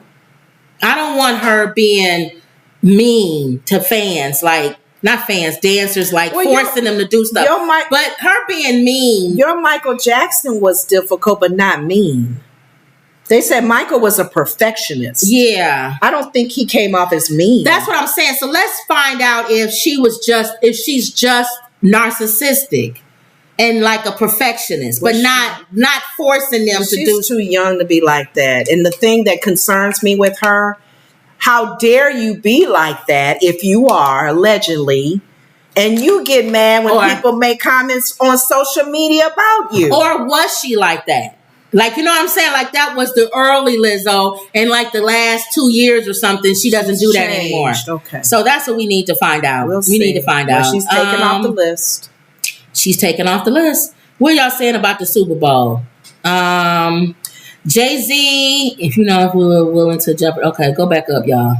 I don't want her being mean to fans, dancers, forcing them to do stuff. But her being mean. Your Michael Jackson was difficult, but not mean. They said Michael was a perfectionist. Yeah. I don't think he came off as mean. That's what I'm saying. So let's find out if she's just narcissistic and like a perfectionist, but not forcing them to do. She's too young to be like that. And the thing that concerns me with her, how dare you be like that if you are, allegedly, and you get mad when people make comments on social media about you. Or was she like that? Like, you know what I'm saying? Like, that was the early Lizzo, and like the last 2 years or something, she doesn't do that anymore. Okay. So that's what we need to find out. We need to find out. She's taken off the list. She's taken off the list. What y'all saying about the Super Bowl? Jay-Z, if we were willing to jump. Okay, go back up, y'all.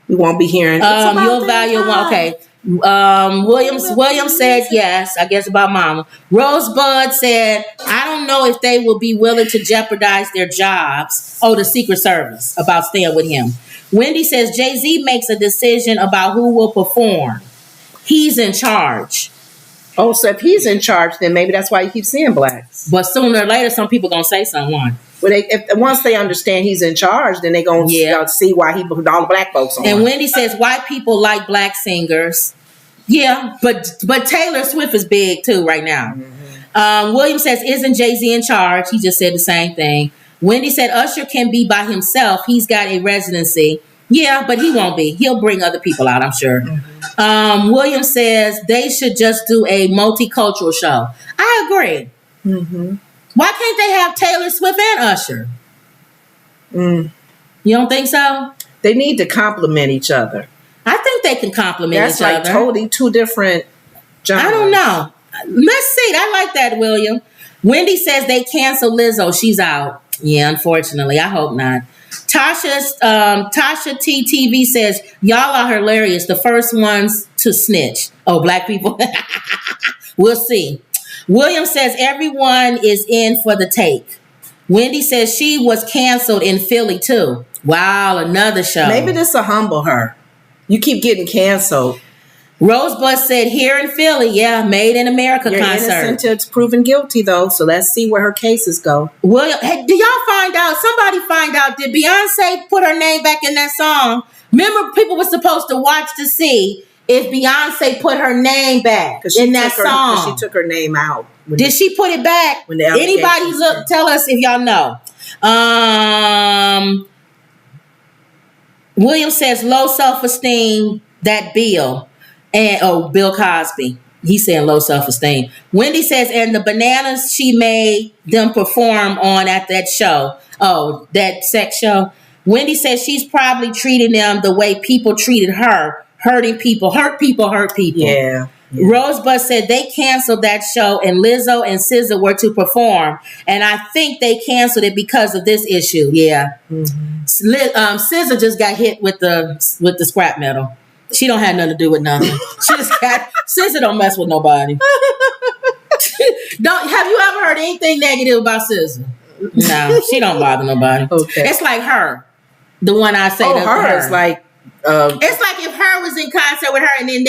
We won't be hearing. You'll value one. Okay. Williams said yes, I guess about Mama. Rosebud said, I don't know if they will be willing to jeopardize their jobs. Oh, the Secret Service about staying with him. Wendy says Jay-Z makes a decision about who will perform. He's in charge. Oh, so if he's in charge, then maybe that's why you keep seeing blacks. But sooner or later, some people gonna say something. Well, once they understand he's in charge, then they're going to see why he put all the black folks on. And Wendy says white people like black singers. Yeah, but Taylor Swift is big too right now. Mm-hmm. William says, isn't Jay-Z in charge? He just said the same thing. Wendy said Usher can be by himself. He's got a residency. Yeah, but he won't be. He'll bring other people out, I'm sure. Mm-hmm. William says they should just do a multicultural show. I agree. Mm-hmm. Why can't they have Taylor Swift and Usher? You don't think so? They need to complement each other. I think they can complement each other. That's like totally two different genres. I don't know. Let's see. I like that, William. Wendy says they cancel Lizzo. She's out. Yeah, unfortunately. I hope not. Tasha TTV says, y'all are hilarious. The first ones to snitch. Oh, black people? We'll see. William says everyone is in for the take. Wendy says she was canceled in Philly too. Wow, another show. Maybe this will humble her. You keep getting canceled. Rosebud said here in Philly, Made in America You're concert. Innocent till proven guilty though, so let's see where her cases go. William, hey, do y'all find out? Somebody find out. Did Beyonce put her name back in that song? Remember, people were supposed to watch to see if Beyonce put her name back in that song. She took her name out. Did she put it back? Anybody tell us if y'all know. William says low self-esteem, that Bill. And Bill Cosby. He's saying low self-esteem. Wendy says, and the bananas she made them perform on at that show. Oh, that sex show. Wendy says she's probably treating them the way people treated her. Hurting people, hurt people. Yeah. Rosebud said they canceled that show and Lizzo and SZA were to perform. And I think they canceled it because of this issue. Yeah. SZA just got hit with the scrap metal. She don't have nothing to do with nothing. SZA don't mess with nobody. Have you ever heard anything negative about SZA? No, she don't bother nobody. Okay. It's like her. The one I say her is like it's like if her was in concert with her and then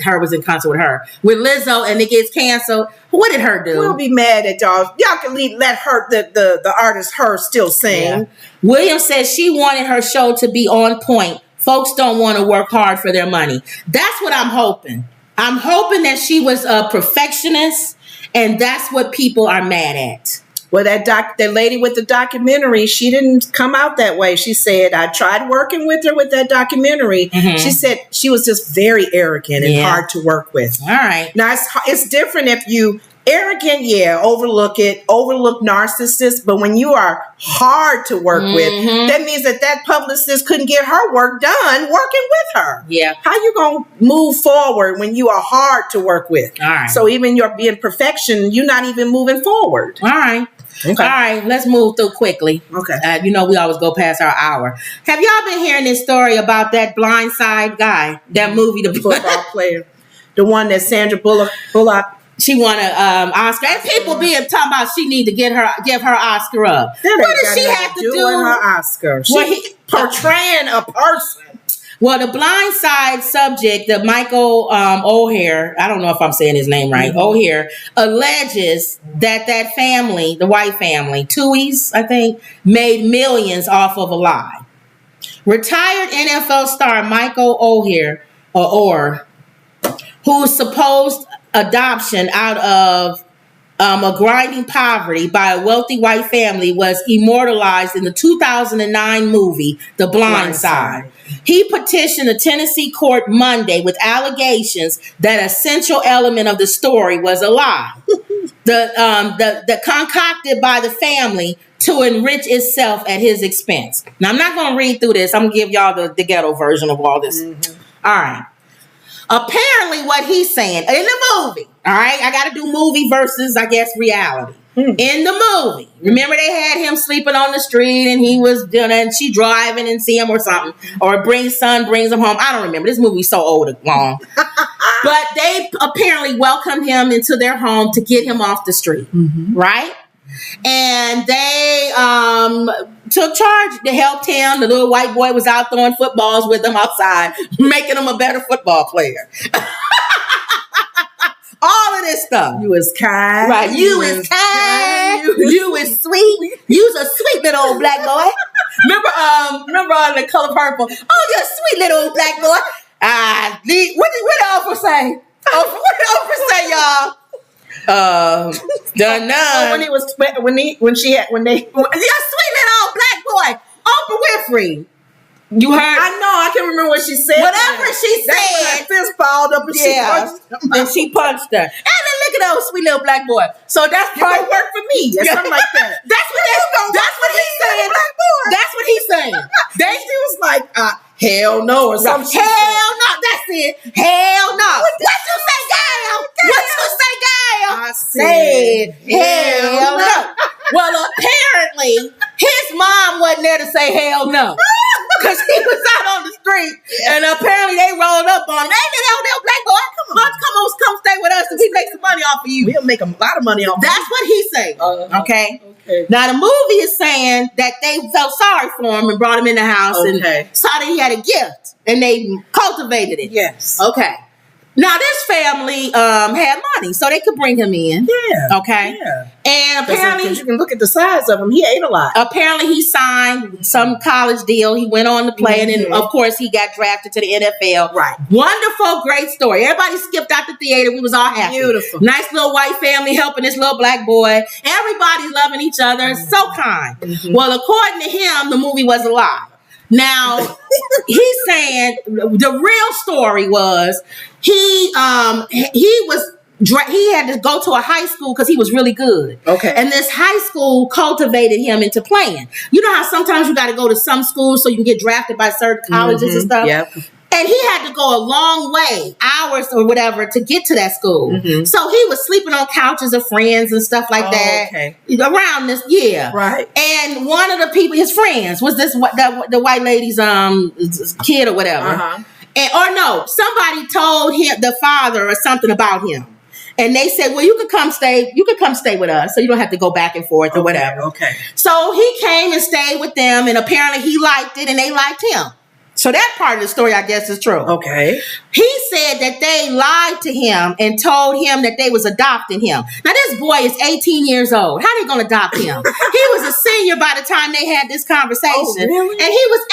her was in concert with her with Lizzo and it gets canceled. What did her do? We'll be mad at y'all. Y'all can let her the artist her still sing. Yeah. Williams says she wanted her show to be on point. Folks don't want to work hard for their money. That's what I'm hoping. I'm hoping that she was a perfectionist and that's what people are mad at. Well, that lady with the documentary, she didn't come out that way. She said, I tried working with her with that documentary. Mm-hmm. She said she was just very arrogant and hard to work with. All right. Now, it's different if you arrogant, overlook narcissist. But when you are hard to work with, that means that publicist couldn't get her work done working with her. Yeah. How you going to move forward when you are hard to work with? All right. So even you're being perfection, you're not even moving forward. All right. Okay. All right, let's move through quickly. Okay. We always go past our hour. Have y'all been hearing this story about that Blind Side guy, that movie, the football player, the one that Sandra Bullock? She won an Oscar, and people being talking about she need to give her Oscar up. What does she have to do with her Oscar? She's portraying a person. Well, the Blind Side subject, the Michael O'Hare, I don't know if I'm saying his name right, O'Hare, alleges that family, the white family, Tuohy's, I think, made millions off of a lie. Retired NFL star Michael O'Hare, whose supposed adoption out of a grinding poverty by a wealthy white family was immortalized in the 2009 movie, The Blind Side. He petitioned a Tennessee court Monday with allegations that a central element of the story was a lie. The concocted by the family to enrich itself at his expense. Now, I'm not going to read through this. I'm going to give y'all the ghetto version of all this. All right. Apparently what he's saying in the movie, all right, I got to do movie versus, I guess, reality. In the movie, remember they had him sleeping on the street and he was doing it and she driving and see him or something, or son brings him home. I don't remember. This movie's so old and long. But they apparently welcomed him into their home to get him off the street, right? And they took charge. They helped him. The little white boy was out throwing footballs with him outside, making him a better football player. All of this stuff. You was kind. Right. You was kind. You was sweet. You was a sweet little old black boy. Remember on The Color Purple? Oh, you're a sweet little old black boy. What did Oprah say? What did Oprah say, y'all? Done. You're a sweet little old black boy. Oprah Winfrey. You heard? I know. I can't remember what she said. Whatever she said. Her fist balled up and she punched her. And then look at those sweet little black boy. So that's probably work for me. Or something like that. That's what he's saying. That's what he's saying. She was like, hell no, or something. Hell no. That's it. Hell no. What you say, Gail? What you say, Gail? I said hell no. Well, apparently his mom wasn't there to say hell no. Because he was out on the street, and apparently they rolled up on him. Hey, little black boy, come stay with us, and we make some money off of you. We'll make a lot of money off of you. That's what he's saying. Okay. Now the movie is saying that they felt sorry for him and brought him in the house and saw that he had a gift, and they cultivated it. Yes. Okay. Now this family had money, so they could bring him in. Yeah. Okay. Yeah. And apparently, you can look at the size of him. He ate a lot. Apparently, he signed some college deal. He went on to play, and then of course he got drafted to the NFL. Right. Wonderful, great story. Everybody skipped out the theater. We was all happy. Beautiful. Nice little white family helping this little black boy. Everybody loving each other. So kind. Well, according to him, the movie was a lie. Now, he's saying the real story was he had to go to a high school because he was really good. Okay. And this high school cultivated him into playing. You know how sometimes you got to go to some schools so you can get drafted by certain colleges and stuff? Yep. And he had to go a long way, hours or whatever, to get to that school. Mhm. So he was sleeping on couches of friends and stuff like that. Okay. Around this, yeah. Right. And one of the people, his friends, was the white lady's kid or whatever. Uh-huh. And or no, somebody told him, the father or something about him. And they said, well, you could come stay with us, so you don't have to go back and forth or whatever. Okay. So he came and stayed with them, and apparently he liked it and they liked him. So that part of the story, I guess, is true. Okay. He said that they lied to him and told him that they was adopting him. Now, this boy is 18 years old. How they going to adopt him? He was a senior by the time they had this conversation. Oh, really? And he was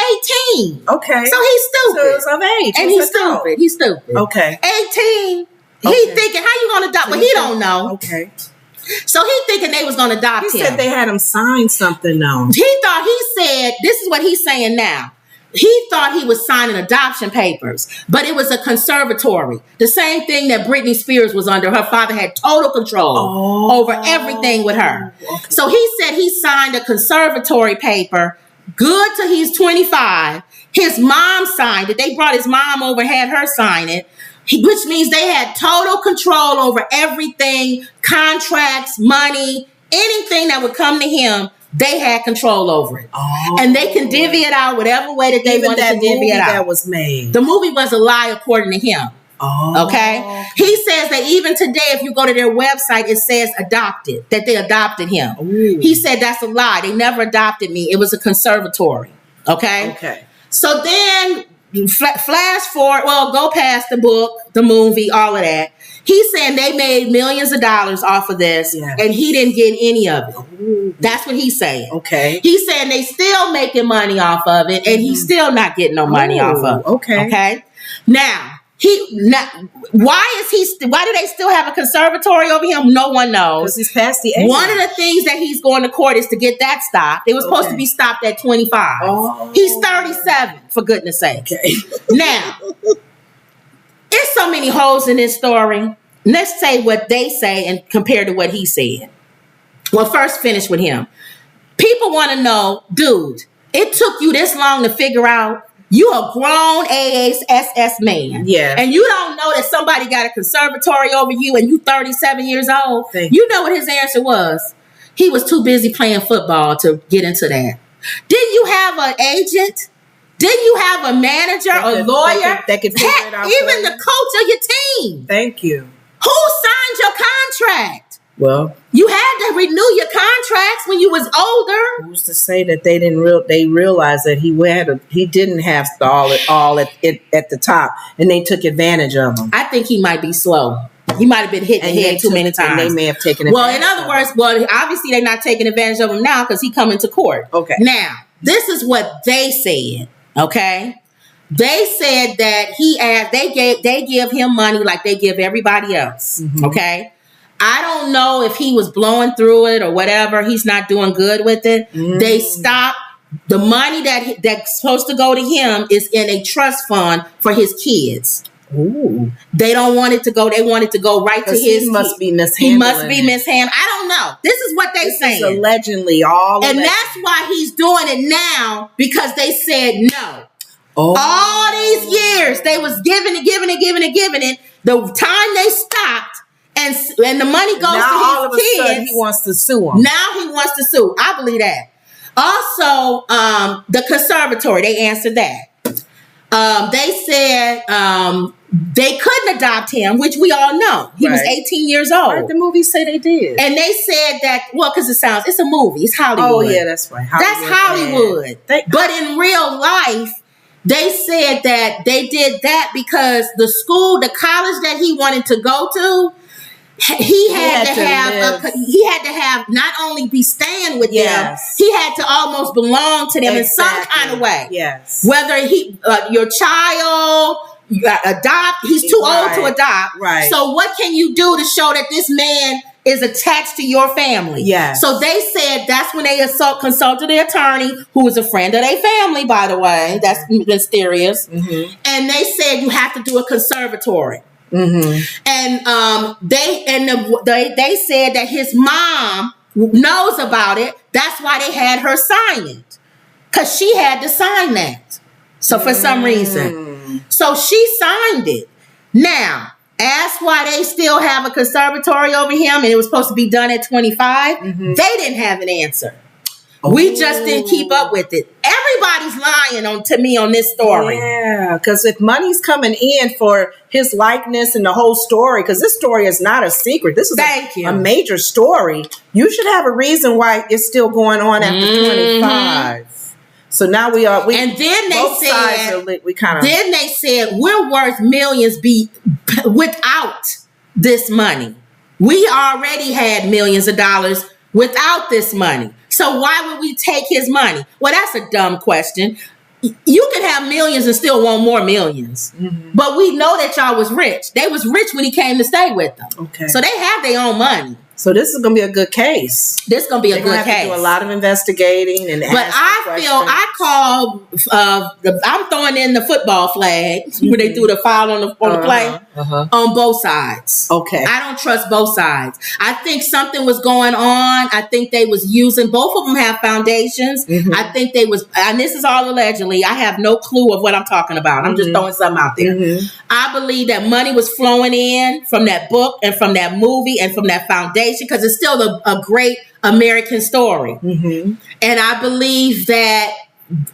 18. Okay. So he's stupid. So it's of age. And It's he's adult. stupid. He's stupid. Okay. 18. He Okay. thinking, how you going to adopt? But he don't know. Okay. So he thinking they was going to adopt He him. said they had him sign something though. He said, this is what he's saying now. He thought he was signing adoption papers, but it was a conservatory. The same thing that Britney Spears was under. Her father had total control over everything with her. Okay. So he said he signed a conservatory paper, good till he's 25. His mom signed it. They brought his mom over, had her sign it, which means they had total control over everything, contracts, money, anything that would come to him. They had control over it. Oh. And they can divvy it out whatever way that they Even wanted that to divvy movie it out. that was made. The movie was a lie according to him. Oh. Okay? He says that even today, if you go to their website, it says adopted, that they adopted him. Ooh. He said that's a lie. They never adopted me. It was a conservatory. Okay? Okay. So then, flash forward, well, go past the book, the movie, all of that. He's saying they made millions of dollars off of this, Yes. and he didn't get any of it. Ooh. That's what he's saying. Okay. He's saying they still making money off of it, and he's still not getting no money Ooh, off of it. okay. Okay. Now why do they still have a conservatory over him? No one knows. Because he's past the age. One of the things that he's going to court is to get that stopped. It was supposed to be stopped at 25. Oh. He's 37, for goodness sake. Okay. Now, there's so many holes in this story. Let's say what they say and compare to what he said. Well, first finish with him. People want to know, dude, it took you this long to figure out you a grown ASS man. Yeah. And you don't know that somebody got a conservatory over you and you 37 years old. Thank You know what his answer was? He was too busy playing football to get into that. Didn't you have an agent? Didn't you have a manager, a lawyer? That could figure it out. Even for the you? coach of your team. Thank you. Who signed your contract? Well, You had to renew your contracts when you was older. who's to say that they didn't they realized that he didn't have all at the top, and they took advantage of him. I think he might be slow. He might have been hit in the head too many times. And they may have taken advantage. Well, in other words, obviously they're not taking advantage of him now because he coming to court. Okay. Now, this is what they said. Okay. They said that they give him money like they give everybody else. Mhm. Okay. I don't know if he was blowing through it or whatever. He's not doing good with it. Mm. They stopped. The money that's supposed to go to him is in a trust fund for his kids. Ooh. They don't want it to go. They want it to go right to his. He must be mishandling. He must be mishandling. I don't know. This is what they saying. Allegedly, all. And that's why he's doing it now, because they said no. Oh. All these years they was giving it. The time they stopped, and the money goes now to all of his a sudden kids. he wants to sue him. Now he wants to sue. I believe that. Also, the conservatory, they answered that. They said they couldn't adopt him, which we all know. He was Right. 18 years old. Right, the movies say they did. And they said that, well, because it's a movie. It's Hollywood. Oh, yeah, that's right. That's Hollywood. But in real life, they said that they did that because the college that he wanted to go to, he had to have not only be staying with them, he had to almost belong to them in some kind of way. Yes. Whether your child adopt, he's too old to adopt. Right. So what can you do to show that this man is attached to your family? Yes. So they said that's when they consulted the attorney, who was a friend of their family, by the way. That's mysterious. Mm-hmm. And they said you have to do a conservatory. Mm-hmm. And they said that his mom knows about it. That's why they had her sign it, because she had to sign that. So for some reason. So she signed it. Now, ask why they still have a conservatory over him and it was supposed to be done at 25. They didn't have an answer. We just didn't keep up with it. Everybody's lying to me on this story. Yeah, because if money's coming in for his likeness and the whole story, because this story is not a secret. This is a major story. You should have a reason why it's still going on after 25. So now we are. And then they said, then they said we're worth millions without this money. We already had millions of dollars without this money. So why would we take his money? Well, that's a dumb question. You can have millions and still want more millions. But we know that y'all was rich. They was rich when he came to stay with them. Okay. So they have their own money. So this is going to be a good case. This is going to be a good case. Do a lot of investigating and. But I'm throwing in the football flag where they threw the foul on the play on both sides. Okay, I don't trust both sides. I think something was going on. I think they was using. Both of them have foundations. I think they was, and this is all allegedly. I have no clue of what I'm talking about. I'm just throwing something out there. I believe that money was flowing in from that book and from that movie and from that foundation. Because it's still a great American story. And I believe that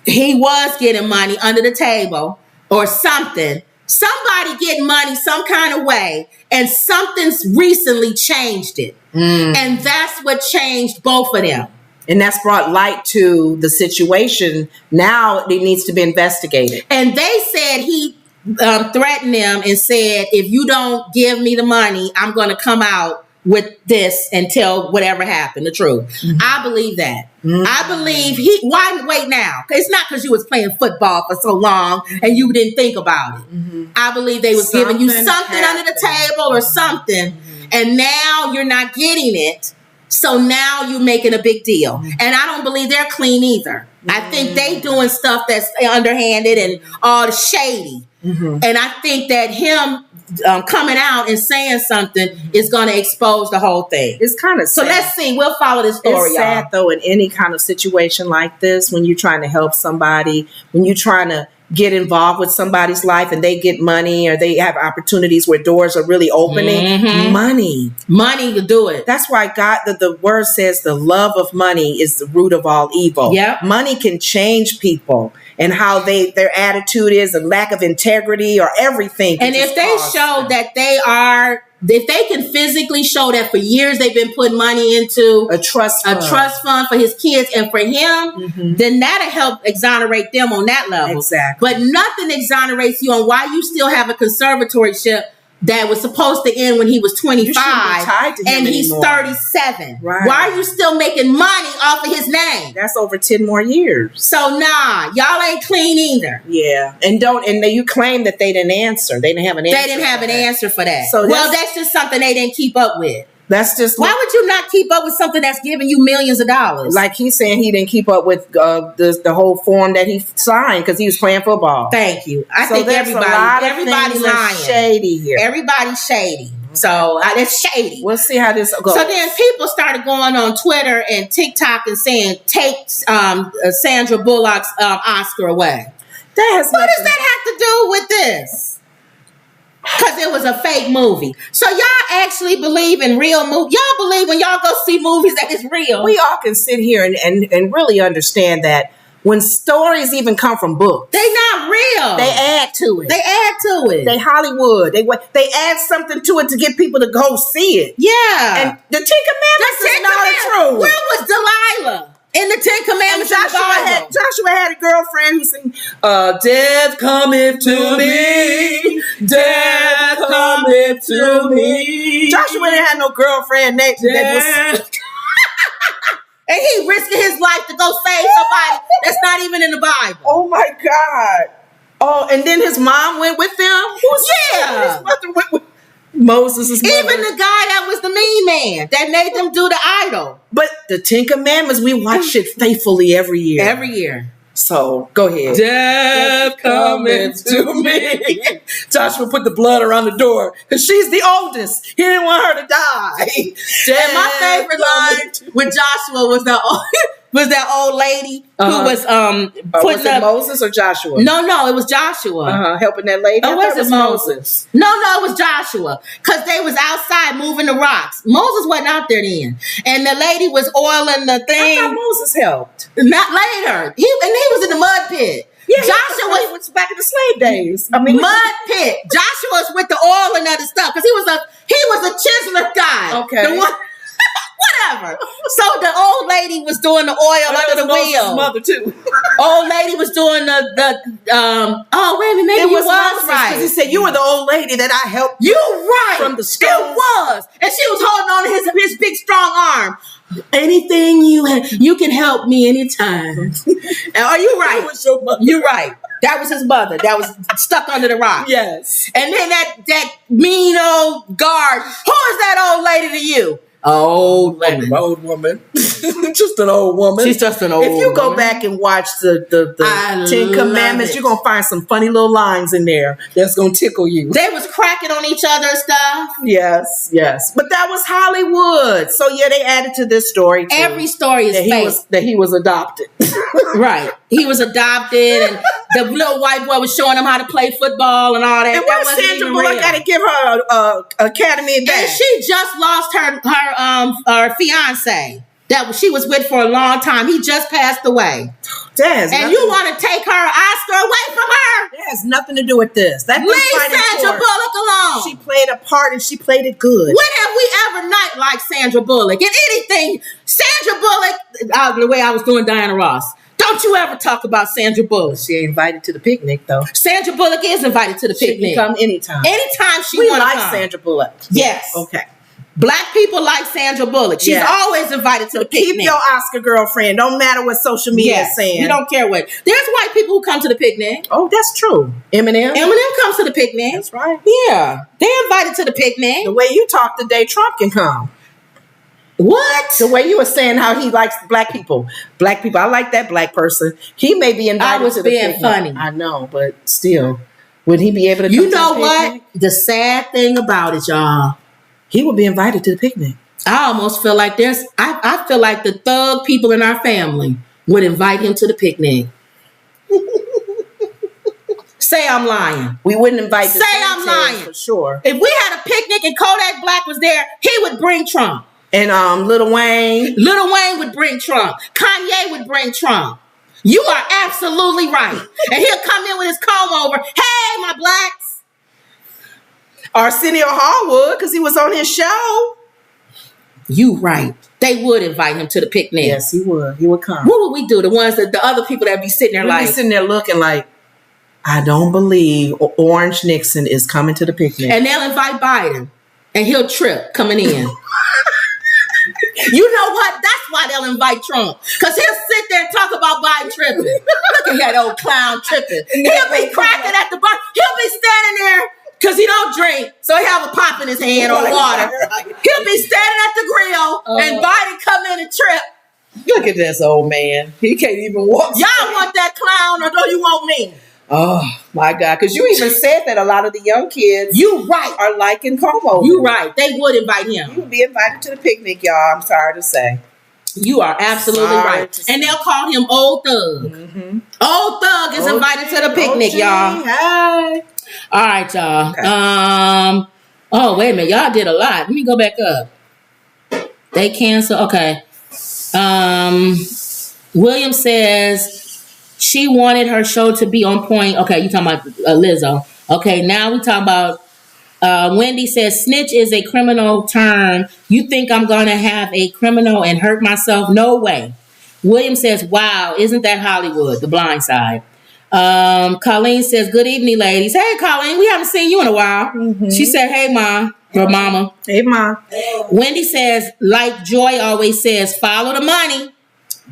he was getting money under the table or something. Somebody getting money some kind of way. And something's recently changed it. And that's what changed both of them. And that's brought light to the situation. Now it needs to be investigated. And they said he threatened them and said, if you don't give me the money, I'm going to come out with this and tell whatever happened, the truth. I believe that. I believe why wait now? It's not because you was playing football for so long and you didn't think about it. I believe they was giving you something under the table or something, and now you're not getting it. So now you're making a big deal. And I don't believe they're clean either. I think they doing stuff that's underhanded and all shady. And I think that him coming out and saying something is going to expose the whole thing. It's kind of sad. So let's see. We'll follow this story. It's sad though in any kind of situation like this, when you're trying to help somebody, when you're trying to get involved with somebody's life and they get money or they have opportunities where doors are really opening. Money to do it. That's why God, the word says the love of money is the root of all evil. Money can change people and how their attitude is, and lack of integrity or everything. And if they show that if they can physically show that for years they've been putting money into a trust fund for his kids and for him, then that'll help exonerate them on that level. Exactly. But nothing exonerates you on why you still have a conservatorship that was supposed to end when he was 25 and he's 37. Right. Why are you still making money off of his name? That's over 10 more years. So nah, y'all ain't clean either. Yeah. And you claim that they didn't answer. They didn't have an answer. They didn't have an answer for that. So that's just something they didn't keep up with. That's just why would you not keep up with something that's giving you millions of dollars? Like he's saying he didn't keep up with the whole form that he signed because he was playing football. Thank you. I think everybody's lying. Shady here. Everybody's shady. So that's shady. We'll see how this goes. So then people started going on Twitter and TikTok and saying, take Sandra Bullock's Oscar away. What does that have to do with this? Because it was a fake movie. So y'all actually believe in real movies? Y'all believe when y'all go see movies that it's real? We all can sit here and really understand that when stories even come from books, they not real. They add to it. They Hollywood. They add something to it to get people to go see it. Yeah. And the Ten Commandments is not true. Where was Delilah? In the Ten Commandments, Joshua had a girlfriend who sang, "Death cometh to me, death cometh to me." Joshua didn't have no girlfriend that was. And he risking his life to go save somebody that's not even in the Bible. Oh my God! Oh, and then his mom went with them. Yeah, his mother went with Moses' mother. Even the guy that was the mean man that made them do the idol. But the Ten Commandments, we watch it faithfully every year. Every year. So go ahead. Death cometh to me. Joshua put the blood around the door because she's the oldest. He didn't want her to die. And my favorite line with Joshua was was that old lady who was was putting it up Moses or Joshua? No, it was Joshua. Helping that lady. Oh, I was thought it Moses? No, it was Joshua. Because they was outside moving the rocks. Moses wasn't out there then. And the lady was oiling the I thing. thought Moses helped. Not later. He was in the mud pit. Yeah, Joshua was back in the slave days. I mean, mud pit. Joshua's with the oil and other stuff because he was a chiseler guy. Okay. The one, whatever. So the old lady was doing the oil under the wheel. Mother too. Old lady was doing the oh wait a minute, maybe It you was Moses, right. because he said, "You were the old lady that I helped." You right from the stove. It was, and she was holding on to his big strong arm. Anything you can help me anytime. Are you right? That was your mother. You're right. That was his mother. That was stuck under the rock. Yes. And then that mean old guard. Who is that old lady to you? Old woman. Old woman. Just an old woman. She's just an old woman. If you go back and watch the Ten Commandments, you're going to find some funny little lines in there that's going to tickle you. They was cracking on each other's stuff. Yes. But that was Hollywood. So yeah, they added to this story too. Every story is fake. That he was adopted. Right. He was adopted, and the little white boy was showing him how to play football and all that. And where's Sandra Bullock? Got to give her a Academy badge. And she just lost her fiance that she was with for a long time. He just passed away. And you want to take her Oscar away from her? It has nothing to do with this. Leave Sandra Bullock alone. She played a part and she played it good. When have we ever not liked Sandra Bullock? In anything, Sandra Bullock, the way I was doing Diana Ross. Don't you ever talk about Sandra Bullock. She ain't invited to the picnic, though. Sandra Bullock is invited to the picnic. She can come anytime. Anytime she wants to like come. Sandra Bullock. Yes. Okay. Black people like Sandra Bullock. She's always invited to the picnic. Keep your Oscar girlfriend. Don't matter what social media is saying. You don't care what. There's white people who come to the picnic. Oh, that's true. Eminem comes to the picnic. That's right. Yeah. They're invited to the picnic. The way you talk today, Trump can come. What? The way you were saying how he likes black people. Black people. I like that black person. He may be invited to the picnic. I was being funny. I know, but still. Would he be able to come to the picnic? You know what? The sad thing about it, y'all. He would be invited to the picnic. I almost feel like I feel like the thug people in our family would invite him to the picnic. Say I'm lying. We wouldn't invite the Say I'm lying. For sure. If we had a picnic and Kodak Black was there, he would bring Trump. And Lil Wayne. Lil Wayne would bring Trump. Kanye would bring Trump. You are absolutely right. And he'll come in with his comb over. Hey, my blacks. Arsenio Hall would, because he was on his show. You right. They would invite him to the picnic. Yes, he would. He would come. What would we do? The other people that be sitting there We'd be sitting there looking like, I don't believe Orange Nixon is coming to the picnic. And they'll invite Biden. And he'll trip coming in. You know what? That's why they'll invite Trump. Because he'll sit there and talk about Biden tripping. Look at that old clown tripping. He'll be cracking at the bar. He'll be standing there because he don't drink. So he have a pop in his hand or water. He'll be standing at the grill and Biden come in and trip. Look at this old man. He can't even walk. Y'all want that clown or do you want me? Oh my God. Because you even said that a lot of the young kids are liking Como. You right. They would invite him. He would be invited to the picnic, y'all. I'm sorry to say. You are absolutely right. And they'll call him Old Thug. Mm-hmm. Old Thug is invited to the picnic, y'all. Hey. All right, y'all. Okay. Oh, wait a minute. Y'all did a lot. Let me go back up. They cancel. Okay. William says she wanted her show to be on point. Okay, you talking about Lizzo. Okay, now we talking about Wendy says snitch is a criminal term. You think I'm going to have a criminal and hurt myself? No way. William says, wow, isn't that Hollywood? The Blind Side. Colleen says, good evening, ladies. Hey, Colleen, we haven't seen you in a while. Mm-hmm. She said, hey, Ma. Her mama. Hey, Ma. Wendy says, like Joy always says, follow the money.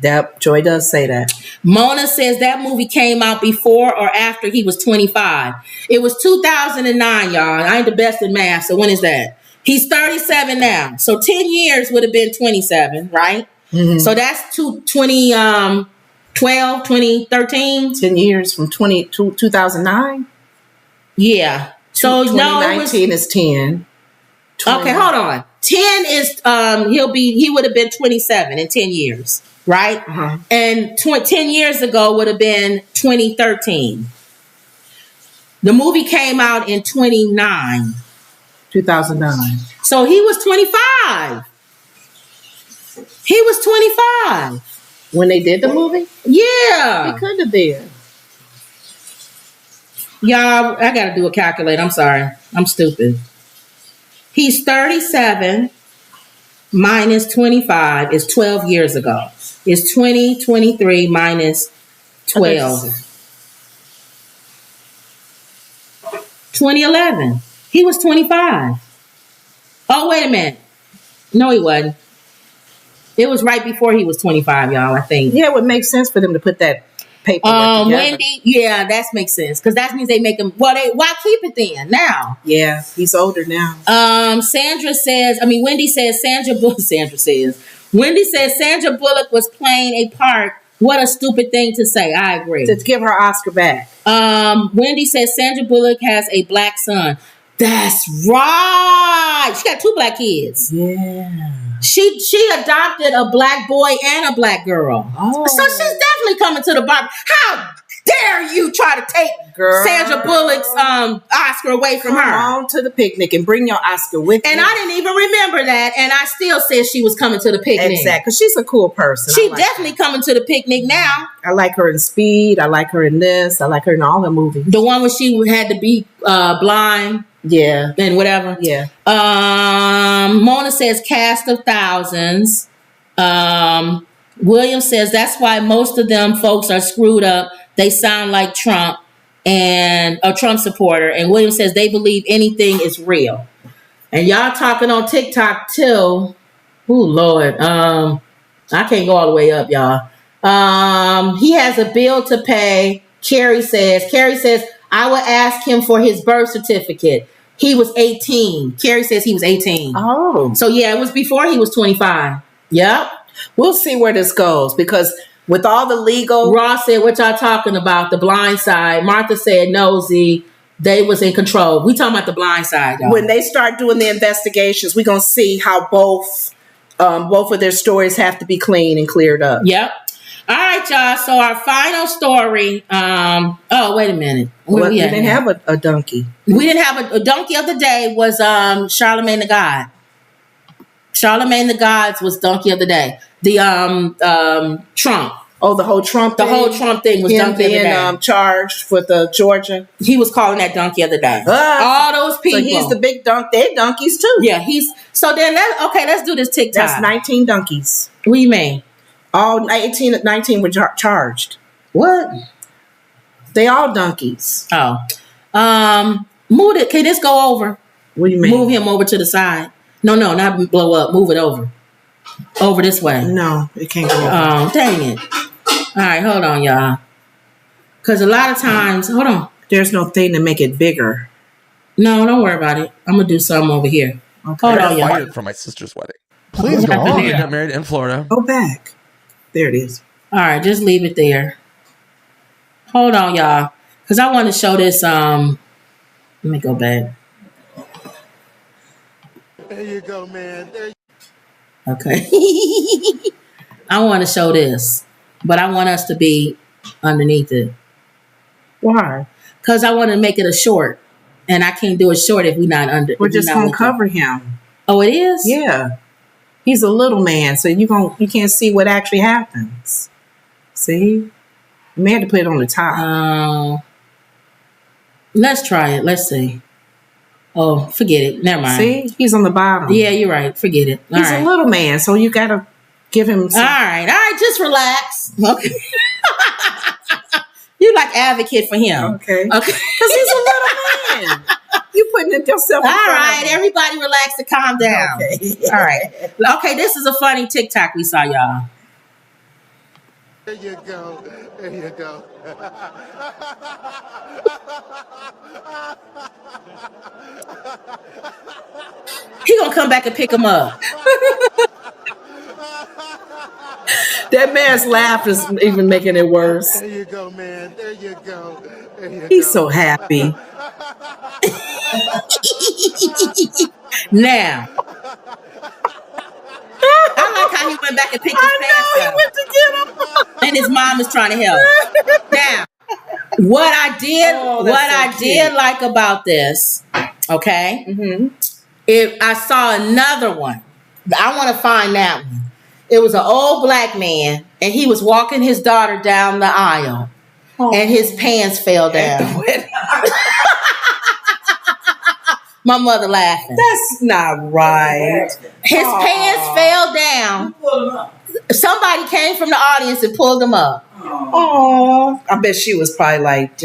That Joy does say that. Mona says that movie came out before or after he was 25. It was 2009, y'all. I ain't the best in math, so when is that? He's 37 now. So 10 years would have been 27, right? Mm-hmm. So that's 2012, 2013. 10 years from 2009? Yeah. So 2019 is 10. Okay, hold on. 10 is he would have been 27 in 10 years. right? Uh-huh. And 10 years ago would have been 2013. The movie came out in 2009. So he was 25. He was 25. When they did the movie? Yeah. He could have been. Y'all, I got to do a calculator. I'm sorry. I'm stupid. He's 37 minus 25 is 12 years ago. It's 2023 minus 12. 2011. He was 25. Oh, wait a minute. No, he wasn't. It was right before he was 25, y'all, I think. Yeah, it would make sense for them to put that paperwork together. Wendy, yeah, that makes sense. Because that means they make him, why keep it then, now? Yeah, he's older now. Wendy says, Wendy says Sandra Bullock was playing a part. What a stupid thing to say. I agree. To give her Oscar back. Wendy says Sandra Bullock has a black son. That's right. She got 2 black kids. Yeah. She adopted a black boy and a black girl. Oh. So she's definitely coming to the bottom. How dare you try to take Sandra Bullock's Oscar away from her? Come on to the picnic and bring your Oscar with you. And I didn't even remember that, and I still said she was coming to the picnic. Exactly, because she's a cool person. She definitely coming to the picnic now. I like her in Speed. I like her in this. I like her in all her movies. The one where she had to be blind. Yeah. And whatever. Yeah. Mona says cast of thousands. William says that's why most of them folks are screwed up. They sound like Trump and a Trump supporter. And William says they believe anything is real. And y'all talking on TikTok too. Oh Lord. I can't go all the way up, y'all. He has a bill to pay. Carrie says, I would ask him for his birth certificate. He was 18. Carrie says he was 18. Oh. So yeah, it was before he was 25. Yep. We'll see where this goes because with all the legal. Ross said, what y'all talking about? The Blind Side. Martha said, nosy. They was in control. We talking about The Blind Side, y'all. When they start doing the investigations, we're going to see how both of their stories have to be clean and cleared up. Yep. All right, y'all. So our final story. Oh, wait a minute. We didn't have a donkey. We didn't have a donkey of the day. Was Charlemagne the God. Charlemagne the God's was donkey of the day. The Trump. Oh, the whole Trump thing? The whole Trump thing was donkey of the day. Being charged with the Georgia. He was calling that donkey of the day. All those people. So he's the big donkey. They're donkeys too. Yeah, so then let's do this TikTok. That's 19 donkeys. What do you mean? All 19 were charged. What? They all donkeys. Oh. Move it. Can this go over? What do you mean? Move him over to the side. No, not blow up. Move it over. Over this way. No, it can't go over. Oh, dang it. All right, hold on, y'all. Because a lot of times, hold on. There's no thing to make it bigger. No, don't worry about it. I'm going to do something over here. Okay. Hold on, y'all. Fired from my sister's wedding. Please go on. I got married in Florida. Go back. There it is. All right, just leave it there. Hold on, y'all. Because I want to show this. Let me go back. There you go, man. Okay. I want to show this. But I want us to be underneath it. Why? Because I want to make it a short. And I can't do a short if we're not under. We're just going to cover him. Oh, it is? Yeah. He's a little man, so you can't see what actually happens. See? You may have to put it on the top. Let's try it. Let's see. Oh, forget it. Never mind. See? He's on the bottom. Yeah, you're right. Forget it. He's a little man, so you got to give him some. All right. Just relax. Okay. You like advocate for him. Okay. Because he's a little man. You putting it yourself in front All right. of him. Everybody relax and calm down. Okay. All right. Okay, this is a funny TikTok we saw, y'all. There you go. There you go. He gonna come back and pick him up. That man's laugh is even making it worse. There you go, man. There you go. There you He's go. so happy. Now, I like how he went back and picked his I pants know, he up. went to get him. And his mom is trying to help. Now, what I did, Oh, what that's I so did cute. like about this, okay, Mm-hmm. if I saw another one, I want to find that one. It was an old black man, and he was walking his daughter down the aisle, and his pants fell down. My mother laughing. That's not right. His pants fell down. Pull them up. Somebody came from the audience and pulled him up. Oh, I bet she was probably like,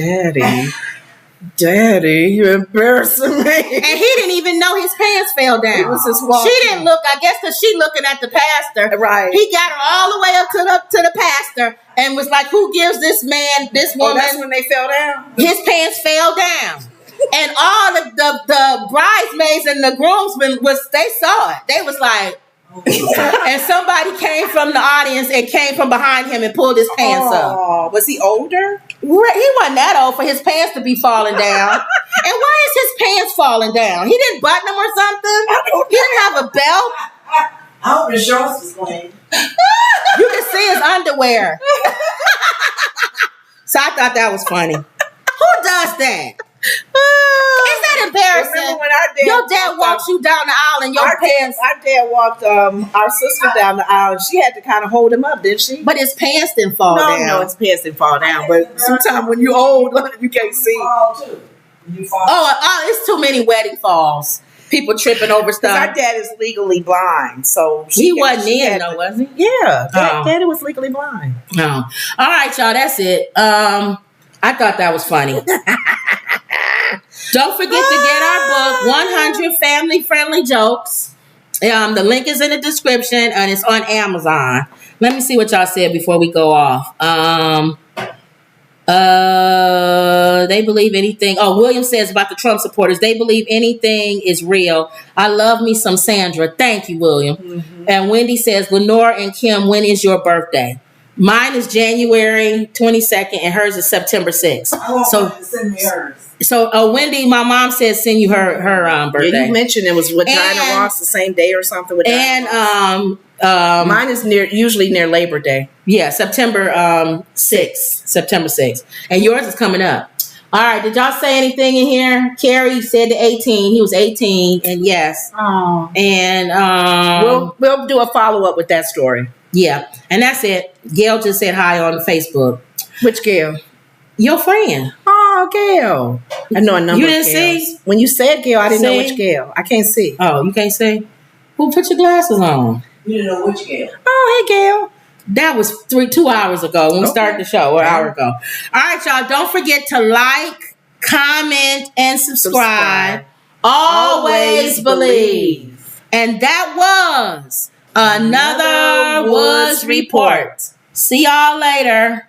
Daddy, you're embarrassing me. And he didn't even know his pants fell down. It was his walk. She didn't look, I guess, because she looking at the pastor. Right. He got her all the way up to the pastor and was like, who gives this man, this woman? That's when they fell down. His pants fell down. And all the bridesmaids and the groomsmen they saw it. They was like, and somebody came from the audience and came from behind him and pulled his pants up. Oh, was he older? He wasn't that old for his pants to be falling down. And why is his pants falling down? He didn't button them or something? He didn't have a belt? I hope his shorts was clean. You can see his underwear. So I thought that was funny. Who does that? Is that embarrassing? Remember when our dad Your dad walks you down the aisle and your pants, Our dad walked our sister down the aisle, and she had to kind of hold him up, didn't she? but his pants didn't fall down. No, his pants didn't fall down. But sometimes when you're old, you can't see. Fall too. You fall. Oh, it's too many wedding falls. People tripping over Because stuff. our dad is legally blind, so He wasn't in though, was he? Yeah, Oh. daddy was legally blind. No. All right, y'all. That's it. I thought that was funny. Don't forget to get our book, 100 Family Friendly Jokes. The link is in the description and it's on Amazon. Let me see what y'all said before we go off. They believe anything. Oh, William says about the Trump supporters. They believe anything is real. I love me some Sandra. Thank you, William. Mm-hmm. And Wendy says, Lenore and Kim, when is your birthday? Mine is January 22nd and hers is September 6th. I want her to send me hers. So Wendy, my mom says send you her birthday. Yeah, you mentioned it was with Dinah Ross the same day or something with Dinah Ross. Mine is usually near Labor Day. Yeah, September 6th. September 6th. And yours is coming up. All right, did y'all say anything in here? Carrie said the 18. He was 18, and yes. Oh. And we'll do a follow-up with that story. Yeah, and that's it. Gail just said hi on Facebook. Which Gail? Your friend. Oh, Gail. I know a number. You didn't of Gails. see? When you said Gail, I didn't know See? which Gail. I can't see. Oh, you can't see? Well, put your glasses on. You didn't know which girl. Oh, hey, Gail. That was 2 hours ago when we started the show, or an hour ago. All right, y'all. Don't forget to like, comment, and subscribe. Always believe. And that was another Woods Report. See y'all later.